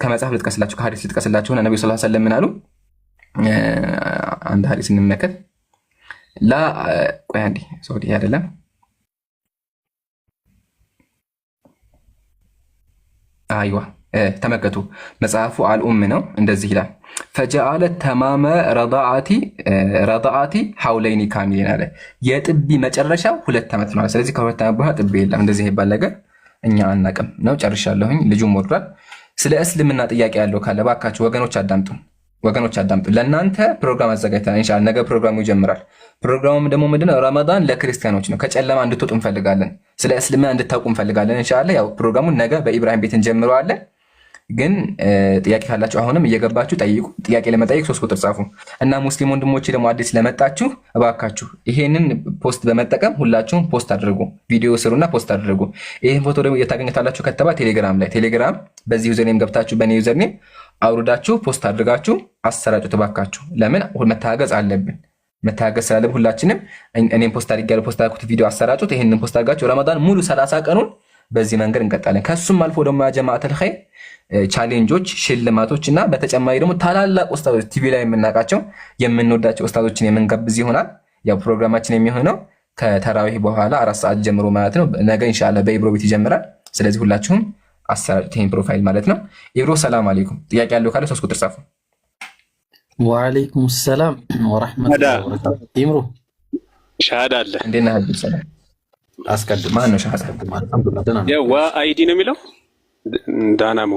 ከመጽሐፍ ልጥቀስላችሁ፣ ከሐዲስ ልጥቀስላችሁ። ነብዩ ሰለላሁ ዐለይሂ ወሰለም ምን አሉ? አንድ ሐዲስ እንመለከት። ቆይ አንዴ ሶዲ አይደለም አይዋ ተመልከቱ። መጽሐፉ አልኡም ነው። እንደዚህ ይላል ፈጀአለ ተማመ ረዳአቲ ሐውለይኒ ካሚሊን አለ። የጥቢ መጨረሻው 2 ዓመት ነው። ስለዚህ ከ2 ዓመት በኋላ ጥቢ የለም። እንደዚህ ይባል ነገር እኛ አናቅም ነው። ጨርሻለሁኝ። ልጁም ወርዷል። ስለ እስልምና ጥያቄ ያለው ካለ ባካችሁ ወገኖች አዳምጡ። ለእናንተ ፕሮግራም አዘጋጅተናል። ኢንሻአላህ ነገ ፕሮግራሙ ይጀምራል። ፕሮግራሙ ደግሞ ምንድነው? ረመዳን ለክርስቲያኖች ነው። ከጨለማ እንድትወጡ እንፈልጋለን። ስለ እስልምና እንድታውቁ እንፈልጋለን። ኢንሻአላህ ያው ፕሮግራሙን ነገ በኢብራሂም ቤት እንጀምረዋለን። ግን ጥያቄ ካላችሁ አሁንም እየገባችሁ ጠይቁ። ጥያቄ ለመጠየቅ 3 ቁጥር ጻፉ እና ሙስሊም ወንድሞቼ ደግሞ አዲስ ለመጣችሁ እባካችሁ ይሄንን ፖስት በመጠቀም ሁላችሁም ፖስት አድርጉ፣ ቪዲዮ ስሩና ፖስት አድርጉ። ይሄን ፎቶ ደግሞ እየታገኘታላችሁ ከተባ ቴሌግራም በዚህ ዩዘርኔም ገብታችሁ በኔ ዩዘርኔም አውርዳችሁ ፖስት አድርጋችሁ አሰራጩት እባካችሁ። ለምን መታገዝ አለብን። መታገዝ ስላለብን ሁላችንም። እኔም ፖስት አድርጋለሁ፣ ፖስት አድርጉት፣ ቪዲዮ አሰራጩት። ይሄንን ፖስት አድርጋችሁ ረመዳን ሙሉ 30 ቀኑን በዚህ መንገድ እንቀጣለን። ከሱም አልፎ ደግሞ ጀማዓተል ኸይር ቻሌንጆች፣ ሽልማቶች እና በተጨማሪ ደግሞ ታላላቅ ኡስታዞች ቲቪ ላይ የምናውቃቸው የምንወዳቸው ኡስታዞችን የምንጋብዝ ይሆናል። ያው ፕሮግራማችን የሚሆነው ከተራዊህ በኋላ 4 ሰዓት ጀምሮ ማለት ነው። ነገ ኢንሻአላህ በኢብሮ ቤት ይጀምራል። ስለዚህ ሁላችሁም አሰራጭተኝ ፕሮፋይል ማለት ነው። ኢብሮ ሰላም አለይኩም። ጥያቄ ያለው ካለ 3 ቁጥር ጻፉ። ወአለይኩም ሰላም ወራህመቱላሂ ወበረካቱ። ኢምሮ ሻሃዳ አለ እንዴት ነህ? አብዱል ሰላም አስቀድም። ማን ነው ሻሃዳ? ያው አይዲ ነው የሚለው ዳናሞ።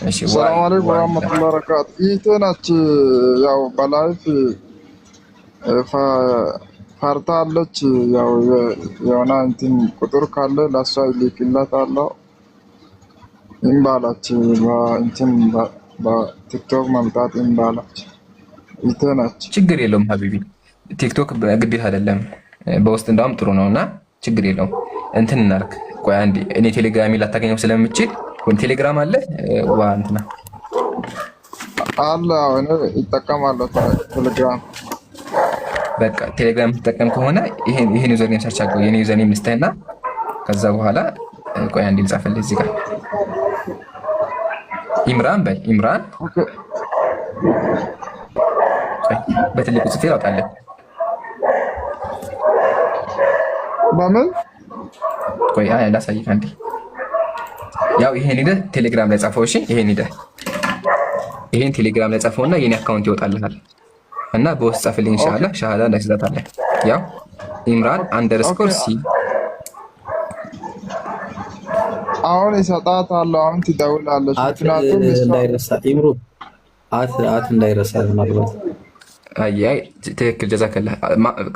እሺ ሰላም አለይኩም ወራህመቱላሂ ወበረካቱ። ይተናች ያው በላይፍ ፈርታለች። ያው የሆነ እንትን ቁጥር ካለ ለሷ ይልክላታለሁ እንባላች በእንትን በቲክቶክ መምጣት እንባላች። ይተናች ችግር የለውም ሀቢቢ። ቲክቶክ ግዴታ አይደለም፣ በውስጥ እንዳውም ጥሩ ነውና ችግር የለውም። እንትን እናርክ። ቆይ አንዴ እኔ ቴሌግራም ላታገኘው ስለምችል ቴሌግራም አለ ዋ እንትና አለ እኔ ይጠቀማለሁ ቴሌግራም። በቃ ቴሌግራም ተጠቀም ከሆነ ይሄን ዩዘር ኔም ሰርች አድርገው የኔ ዩዘር ኔም ልስጥህና ከዛ በኋላ ቆይ አንዴ ልጻፍልህ እዚህ ጋር ኢምራን በይ ኢምራን በትልቁ ጽፌ አውጣለሁ። በምን ቆይ ላሳይህ አንዴ። ያው ይሄን ሄደህ ቴሌግራም ላይ ጻፈው። እሺ ይሄን ቴሌግራም ላይ ጻፈውና የኔ አካውንት ይወጣልሃል እና በውስጥ ጻፍልኝ ኢንሻአላህ። ሻሃዳ እንዳይዛታለህ። ያው ኢምራን _ሲ አሁን ይሰጣታለሁ። አሁን ትደውላለች። ምክንያቱም እንዳይረሳ ኢምሮ አት እንዳይረሳ ምናልባት አይ ትክክል ጀዛከላህ።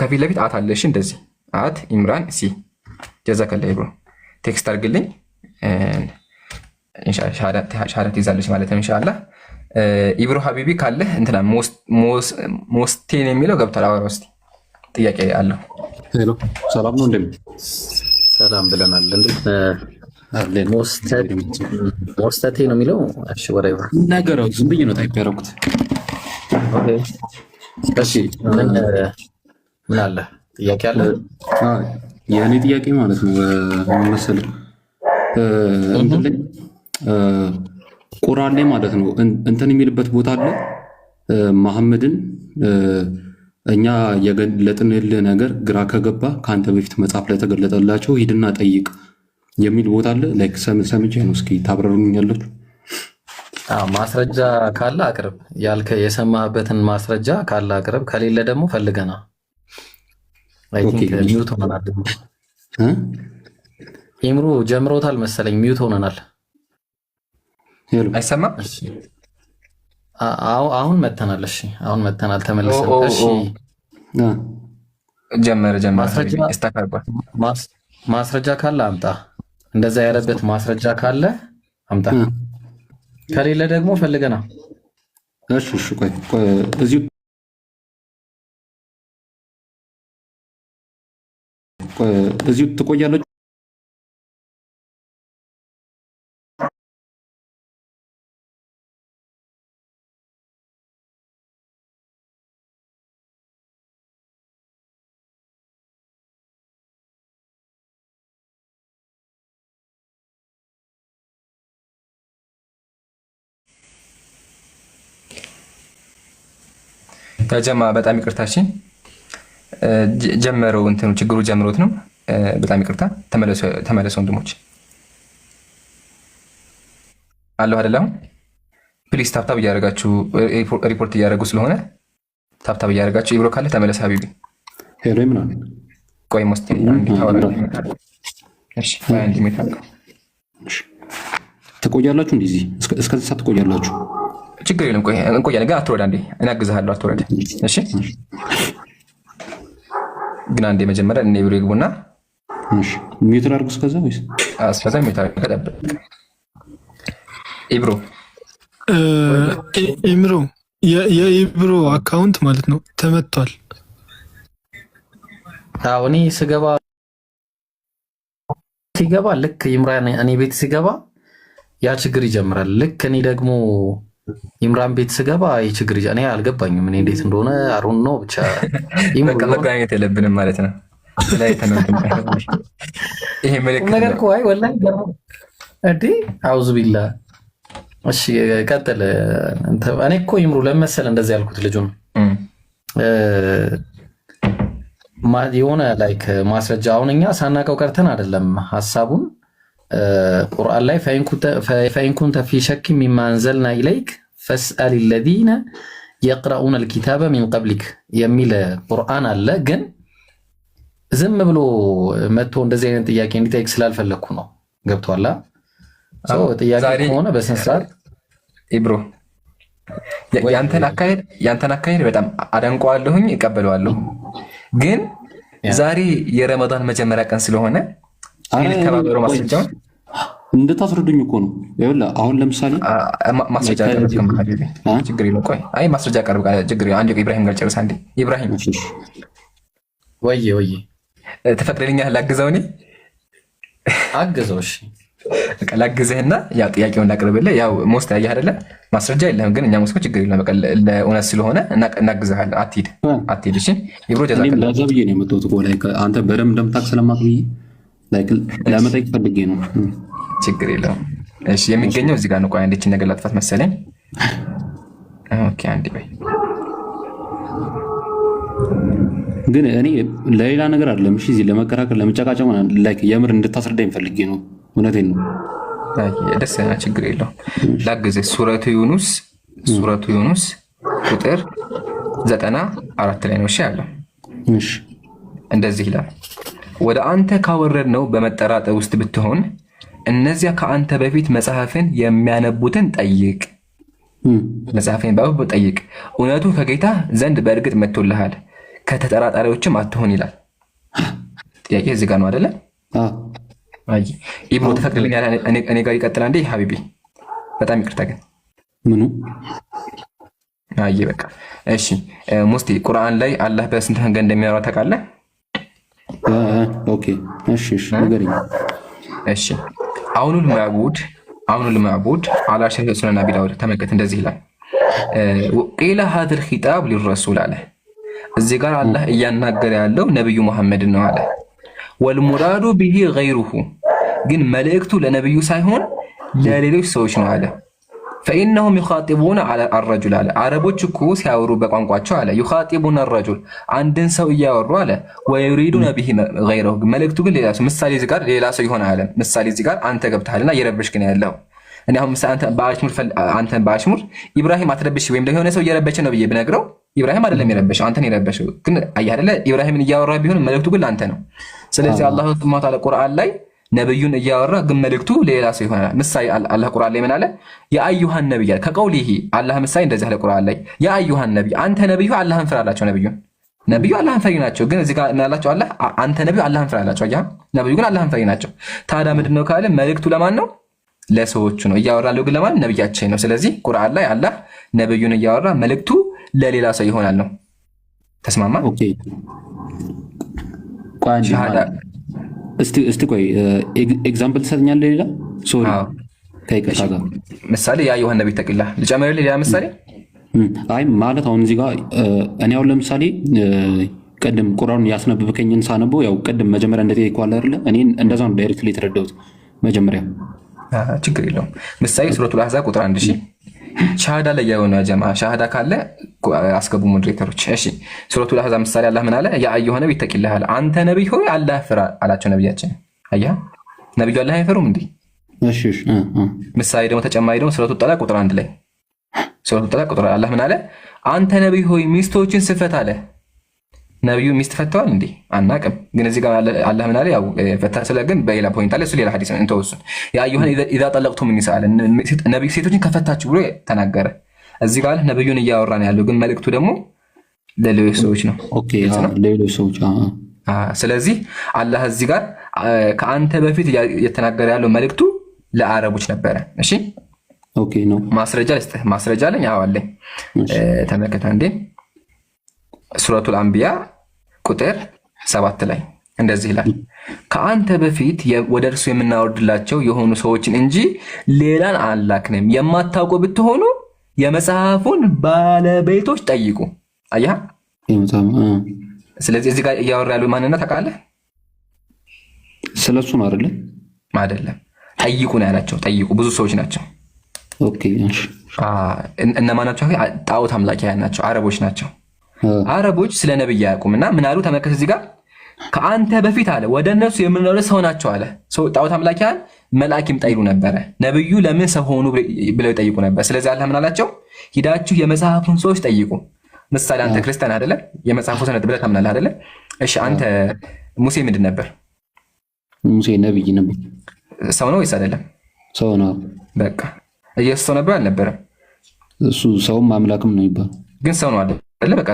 ከፊት ለፊት አት አለሽ እንደዚህ አት ኢምራን ሲ ጀዛከላህ ብሮ ቴክስት አድርግልኝ። ኢንሻአላህ ሻሃዳ ትይዛለች ማለት ነው ኢንሻአላህ። ኢብሮ ሀቢቢ ካለ እንትና ሞስቴን የሚለው ገብቷል። አወራ ውስጥ ጥያቄ አለው። ሄሎ ሰላም ነው እንደምን ሰላም ብለናል። እንዴት ሞስተቴ ነው የሚለው? እሺ ወራይባ ነገረው ዝም ብዬ ነው ታይፕ ያደረኩት። እሺ ምን አለ ጥያቄ አለ? የእኔ ጥያቄ ማለት ነው ምን መሰለህ እንትን ላይ ቁርአን ላይ ማለት ነው እንትን የሚልበት ቦታ አለ መሐመድን እኛ የገለጥንልህ ነገር ግራ ከገባ ከአንተ በፊት መጽሐፍ ላይ ተገለጠላቸው ሂድና ጠይቅ የሚል ቦታ አለ። ላይክ ሰምቼ ነው። እስኪ ታብራሩኛላችሁ? ማስረጃ ካለ አቅርብ። የሰማህበትን ማስረጃ ካለ አቅርብ። ከሌለ ደግሞ ፈልገና አይ ቲንክ ሚውት ሆነናል። ኢምሩ ጀምሮታል መሰለኝ። ሚውት ሆነናል። አይሰማም? አሁን መተናል። እሺ አሁን መተናል። ተመለሰን። እሺ ጀመረ ማስረጃ ካለ አምጣ። እንደዛ ያለበት ማስረጃ ካለ አምጣ። ከሌለ ደግሞ ፈልገና። እሺ ቆይ እዚሁ ትቆያለች። ተጀማ በጣም ይቅርታሽን ጀመረው እንትኑ ችግሩ ጀምሮት ነው። በጣም ይቅርታ። ተመለሱ ወንድሞች አለሁ አይደል? አሁን ፕሊስ ታብታብ እያደረጋችሁ ሪፖርት እያደረጉ ስለሆነ ታብታብ እያደረጋችሁ ኢብሮ ካለ ተመለስ ሀቢቢ። ሄሎ ምናምን ቆይ ሞስቲ አንድ ታወራ። እሺ አንድ ሜታል ትቆያላችሁ። እንደዚህ እስከዚህ ሰዓት ትቆያላችሁ። ችግር የለም። ቆይ እንቆያለን፣ ግን አትወረድ። አንዴ እኔ አግዝሃለሁ፣ አትወረድ። እሺ ግን አንዴ መጀመሪያ እኔ ኢብሮ ይግቡና እሺ ሚውት አድርጉ። እስከዛ ወይስ እስከዛ ሚውት አድርጉ። ከጠበቅ ኢብሮ የኢብሮ አካውንት ማለት ነው ተመቷል። አዎ እኔ ሲገባ ልክ ኢምራን እኔ ቤት ሲገባ ያ ችግር ይጀምራል። ልክ እኔ ደግሞ ኢምራን ቤት ስገባ የችግር እኔ አልገባኝም። እኔ እንዴት እንደሆነ አሮን ነው ብቻ መገናኘት የለብንም ማለት ነው። ይሄ ምልክት ነገር እኮ አይ ወላሂ እንዴ አውዙ ቢላ። እሺ ቀጥል። እኔ እኮ ኢምሩ ለመሰለ እንደዚህ ያልኩት ልጁን የሆነ ላይክ ማስረጃ አሁን እኛ ሳናቀው ቀርተን አይደለም ሐሳቡን ቁርአን ላይ ፈኢን ኩንተ ፊ ሸክ ሚማ አንዘልና ኢለይክ ፈስአል ለዚነ የቅረኡነ ልኪታበ ሚን ቀብሊክ የሚል ቁርአን አለ። ግን ዝም ብሎ መጥቶ እንደዚህ አይነት ጥያቄ እንዲጠይቅ ስላልፈለግኩ ነው። ገብቶሃል? ጥያቄ ከሆነ በስነ ስርዓት ኢብሮ ያንተን አካሄድ በጣም አደንቀዋለሁኝ፣ እቀበለዋለሁ። ግን ዛሬ የረመዳን መጀመሪያ ቀን ስለሆነ ተባበሩ ማስረጃውን እንድታስረዱኝ እኮ ነው። ይኸውልህ አሁን ለምሳሌ ማስረጃ ችግር የለውም። ቆይ አይ ማስረጃ ቀርብ ችግር የለውም። አንዴ ኢብራሂም ጋር ጨርስ። አንዴ ኢብራሂም ወይ ተፈቅደልኛል? ላግዘው እኔ አግዘው። እሺ ላግዝህና ያው ጥያቄውን ላቅርብልህ። ያው ሞስት ያየህ አይደለ ማስረጃ የለህም፣ ግን እኛ ሞስኮ ችግር የለም። በቃ ለእውነት ስለሆነ እናግዝሃለን። አትሂድ። እሺ ኢብሮ ጀዛከላ። ለዛ ብዬ ነው የመጣሁት እኮ ላይ አንተ በደምብ እንደምታውቅ ስለማውቅ ብዬ ለመጠየቅ ፈልጌ ነው። ችግር የለውም። እሺ የሚገኘው እዚህ ጋር ነው። ቆይ አንዴችን ነገር ላጥፋት መሰለኝ። ኦኬ አንዴ በይ። ግን እኔ ለሌላ ነገር አይደለም። እሺ እዚህ ለመከራከር ለመጨቃጨቅ ላይክ የምር እንድታስረዳኝ ፈልጌ ነው። እውነቴን ነው። ደስ ያለ ችግር የለውም። ላግዝህ። ሱረቱ ዩኑስ ቁጥር 94 ላይ ነው። እሺ ያለው እንደዚህ ይላል፣ ወደ አንተ ካወረድነው በመጠራጠር ውስጥ ብትሆን እነዚያ ከአንተ በፊት መጽሐፍን የሚያነቡትን ጠይቅ። መጽሐፍን በአብ ጠይቅ፣ እውነቱ ከጌታ ዘንድ በእርግጥ መጥቶልሃል፣ ከተጠራጣሪዎችም አትሆን ይላል። ጥያቄ እዚህ ጋር ነው አይደለ? አይ ኢብሮ ተፈቅድልኛል? እኔ ጋር ይቀጥል። አንዴ ሀቢቢ በጣም ይቅርታ ግን ምኑ? አይ በቃ እሺ። ሙስቲ ቁርአን ላይ አላህ በስንት መንገድ እንደሚያወራ ታውቃለህ? ኦኬ እሺ ንገረኝ። እሺ አሁኑል ማዕቡድ አላ ሸሪዕ ሱነን አቢ ዳውድ ተመልከት። እንደዚህ ይላል ቂለ ሀዘል ኺጣብ ሊረሱል አለ። እዚህ ጋር አላህ እያናገረ ያለው ነብዩ መሐመድን ነው አለ። ወልሙራዱ ቢሂ ገይሩሁ፣ ግን መልእክቱ ለነብዩ ሳይሆን ለሌሎች ሰዎች ነው አለ። ፈኢነሁም ዩኻጢቡነ አልረጁል አለ። አረቦች እኮ ሲያወሩ በቋንቋቸው አለ ዩኻጢቡነ አልረጁል አንድን ሰው እያወሩ አለ። ወዩሪዱነ ቢሂ ገይረሁ፣ መልእክቱ ግን ሌላ ሰው። ምሳሌ እዚህ ጋር ሌላ ሰው ይሆናል አለ። ምሳሌ እዚህ ጋር አንተ ገብተሃልና እየረበሽክ ነው ያለው። እኔ አሁን ምሳሌ አንተን በአሽሙር ኢብራሂም አትረብሽ ወይም ለሆነ ሰው እየረበቸ ነው ብዬ ብነግረው ኢብራሂም አይደለም የረበሸው አንተን የረበሸው። ግን አይ አይደለ ኢብራሂምን እያወራ ቢሆን መልእክቱ ግን ለአንተ ነው። ስለዚህ አላህ ሱብሓነሁ ወተዓላ ቁርአን ላይ ነብዩን እያወራ ግን መልእክቱ ሌላ ሰው ይሆናል። ምሳሌ አላህ ቁርአን ላይ ምን አለ? የአዩሃን ነብይ አለ። ከቀውሊሂ አላህ ምሳሌ እንደዚህ አለ ቁርአን ላይ የአዩሃን ነብይ፣ አንተ ነብዩ አላህን ፍራ አላቸው። ነብዩ አላህን ፈሪ ናቸው። ግን እዚህ ጋር እናላቸው አላህ አንተ ነብዩ አላህን ፍራ አላቸው። አያ ነብዩ ግን አላህን ፈሪ ናቸው። ታዲያ ምንድነው ካለ መልእክቱ ለማን ነው? ለሰዎቹ ነው። እያወራለው ግን ለማን? ነብያችን ነው። ስለዚህ ቁርአን ላይ አላህ ነብዩን እያወራ መልእክቱ ለሌላ ሰው ይሆናል ነው። ተስማማ? ኦኬ እስቲ ቆይ ኤግዛምፕል ትሰጥኛለህ? ሌላ ሶሪ ከይቅርታ ጋር ምሳሌ ያ ዮሐን ነብይ ተቅላ ልጨምርልህ ሌላ ምሳሌ። አይ ማለት አሁን እዚህ ጋር እኔ አሁን ለምሳሌ ቅድም ቁርአኑን ያስነብብከኝን ሳነበው ያው ቅድም መጀመሪያ እንደጠየቀው አለ አይደለ? እኔ እንደዛ ነው ዳይሬክትሊ የተረዳሁት መጀመሪያ። ችግር የለውም። ምሳሌ ሱረቱል አሕዛብ ቁጥር 1 እሺ። ሻሃዳ ላይ የሆነ ጀማ ሻሃዳ ካለ አስገቡ ሞዴሬተሮች። እሺ ሱረቱል አሕዛብ ምሳሌ አላህ ምን አለ? ያ አዩሃ ነብይ ተቂላህ፣ አንተ ነብይ ሆይ አላህ ፍራ አላቸው ነብያችን። አያ ነብዩ አላህ አይፈሩም እንዴ? እሺ ምሳሌ ደግሞ ተጨማሪ ደግሞ ሱረቱል ጠላቅ ቁጥር 1 ላይ ሱረቱል ጠላቅ ቁጥር አላህ ምን አለ? አንተ ነብይ ሆይ ሚስቶችን ስፈት አለ። ነብዩ ሚስት ፈተዋል እንዴ? አናቅም። ግን እዚህ ጋር አላህ ምን አለ? ያው ፈታ ስለ ግን በሌላ ፖይንት አለ። እሱ ሌላ ሐዲስ ነው እንተውሱን። ያ አዩሃ ኢዛ ጠለቅቱም ኒሳ አለ ነብዩ ሴቶችን ከፈታችሁ ብሎ ተናገረ። እዚህ ጋር ነብዩን እያወራ ነው ያለው፣ ግን መልእክቱ ደግሞ ለሌሎች ሰዎች ነው። ኦኬ ለሌሎች ሰዎች። ስለዚህ አላህ እዚህ ጋር ከአንተ በፊት የተናገረ ያለው መልእክቱ ለአረቦች ነበረ። እሺ ኦኬ ነው። ማስረጃ ልስጥህ። ማስረጃ አለኝ። አዎ አለኝ። ተመልከት አንዴ ሱረቱል አንቢያ ቁጥር 7 ላይ እንደዚህ ይላል፣ ከአንተ በፊት ወደ እርሱ የምናወርድላቸው የሆኑ ሰዎችን እንጂ ሌላን አላክንም። የማታውቁ ብትሆኑ የመጽሐፉን ባለቤቶች ጠይቁ። አያ ስለዚህ እዚህ ጋር እያወራ ያለው ማንነት ታውቃለህ? ስለሱ ነው አይደለ? አይደለም፣ ጠይቁ ነው ያላቸው። ጠይቁ ብዙ ሰዎች ናቸው። ኦኬ እሺ። እነማን ናቸው? ጣዖት አምላኪያን ናቸው፣ አረቦች ናቸው። አረቦች ስለ ነብይ አያውቁምና ምን አሉ? ተመልከት እዚህ ጋር ከአንተ በፊት አለ ወደ እነሱ የምንኖር ሰው ናቸው አለ። ጣዖት አምላኪያን መልአክ ይምጣ ይሉ ነበረ። ነብዩ ለምን ሰው ሆኑ ብለው ይጠይቁ ነበር። ስለዚህ አላህ ምን አላቸው? ሂዳችሁ የመጽሐፉን ሰዎች ጠይቁ። ምሳሌ አንተ ክርስቲያን አይደለ? የመጽሐፉ ሰነድ ብለህ ታምናለህ አይደለ? እሺ አንተ ሙሴ ምንድን ነበር? ሙሴ ነብይ ነበር። ሰው ነው ወይስ አይደለም? ሰው ነው። በቃ ኢየሱስ ሰው ነበር አልነበረም? እሱ ሰውም አምላክም ነው ይባል፣ ግን ሰው ነው አይደለ? በቃ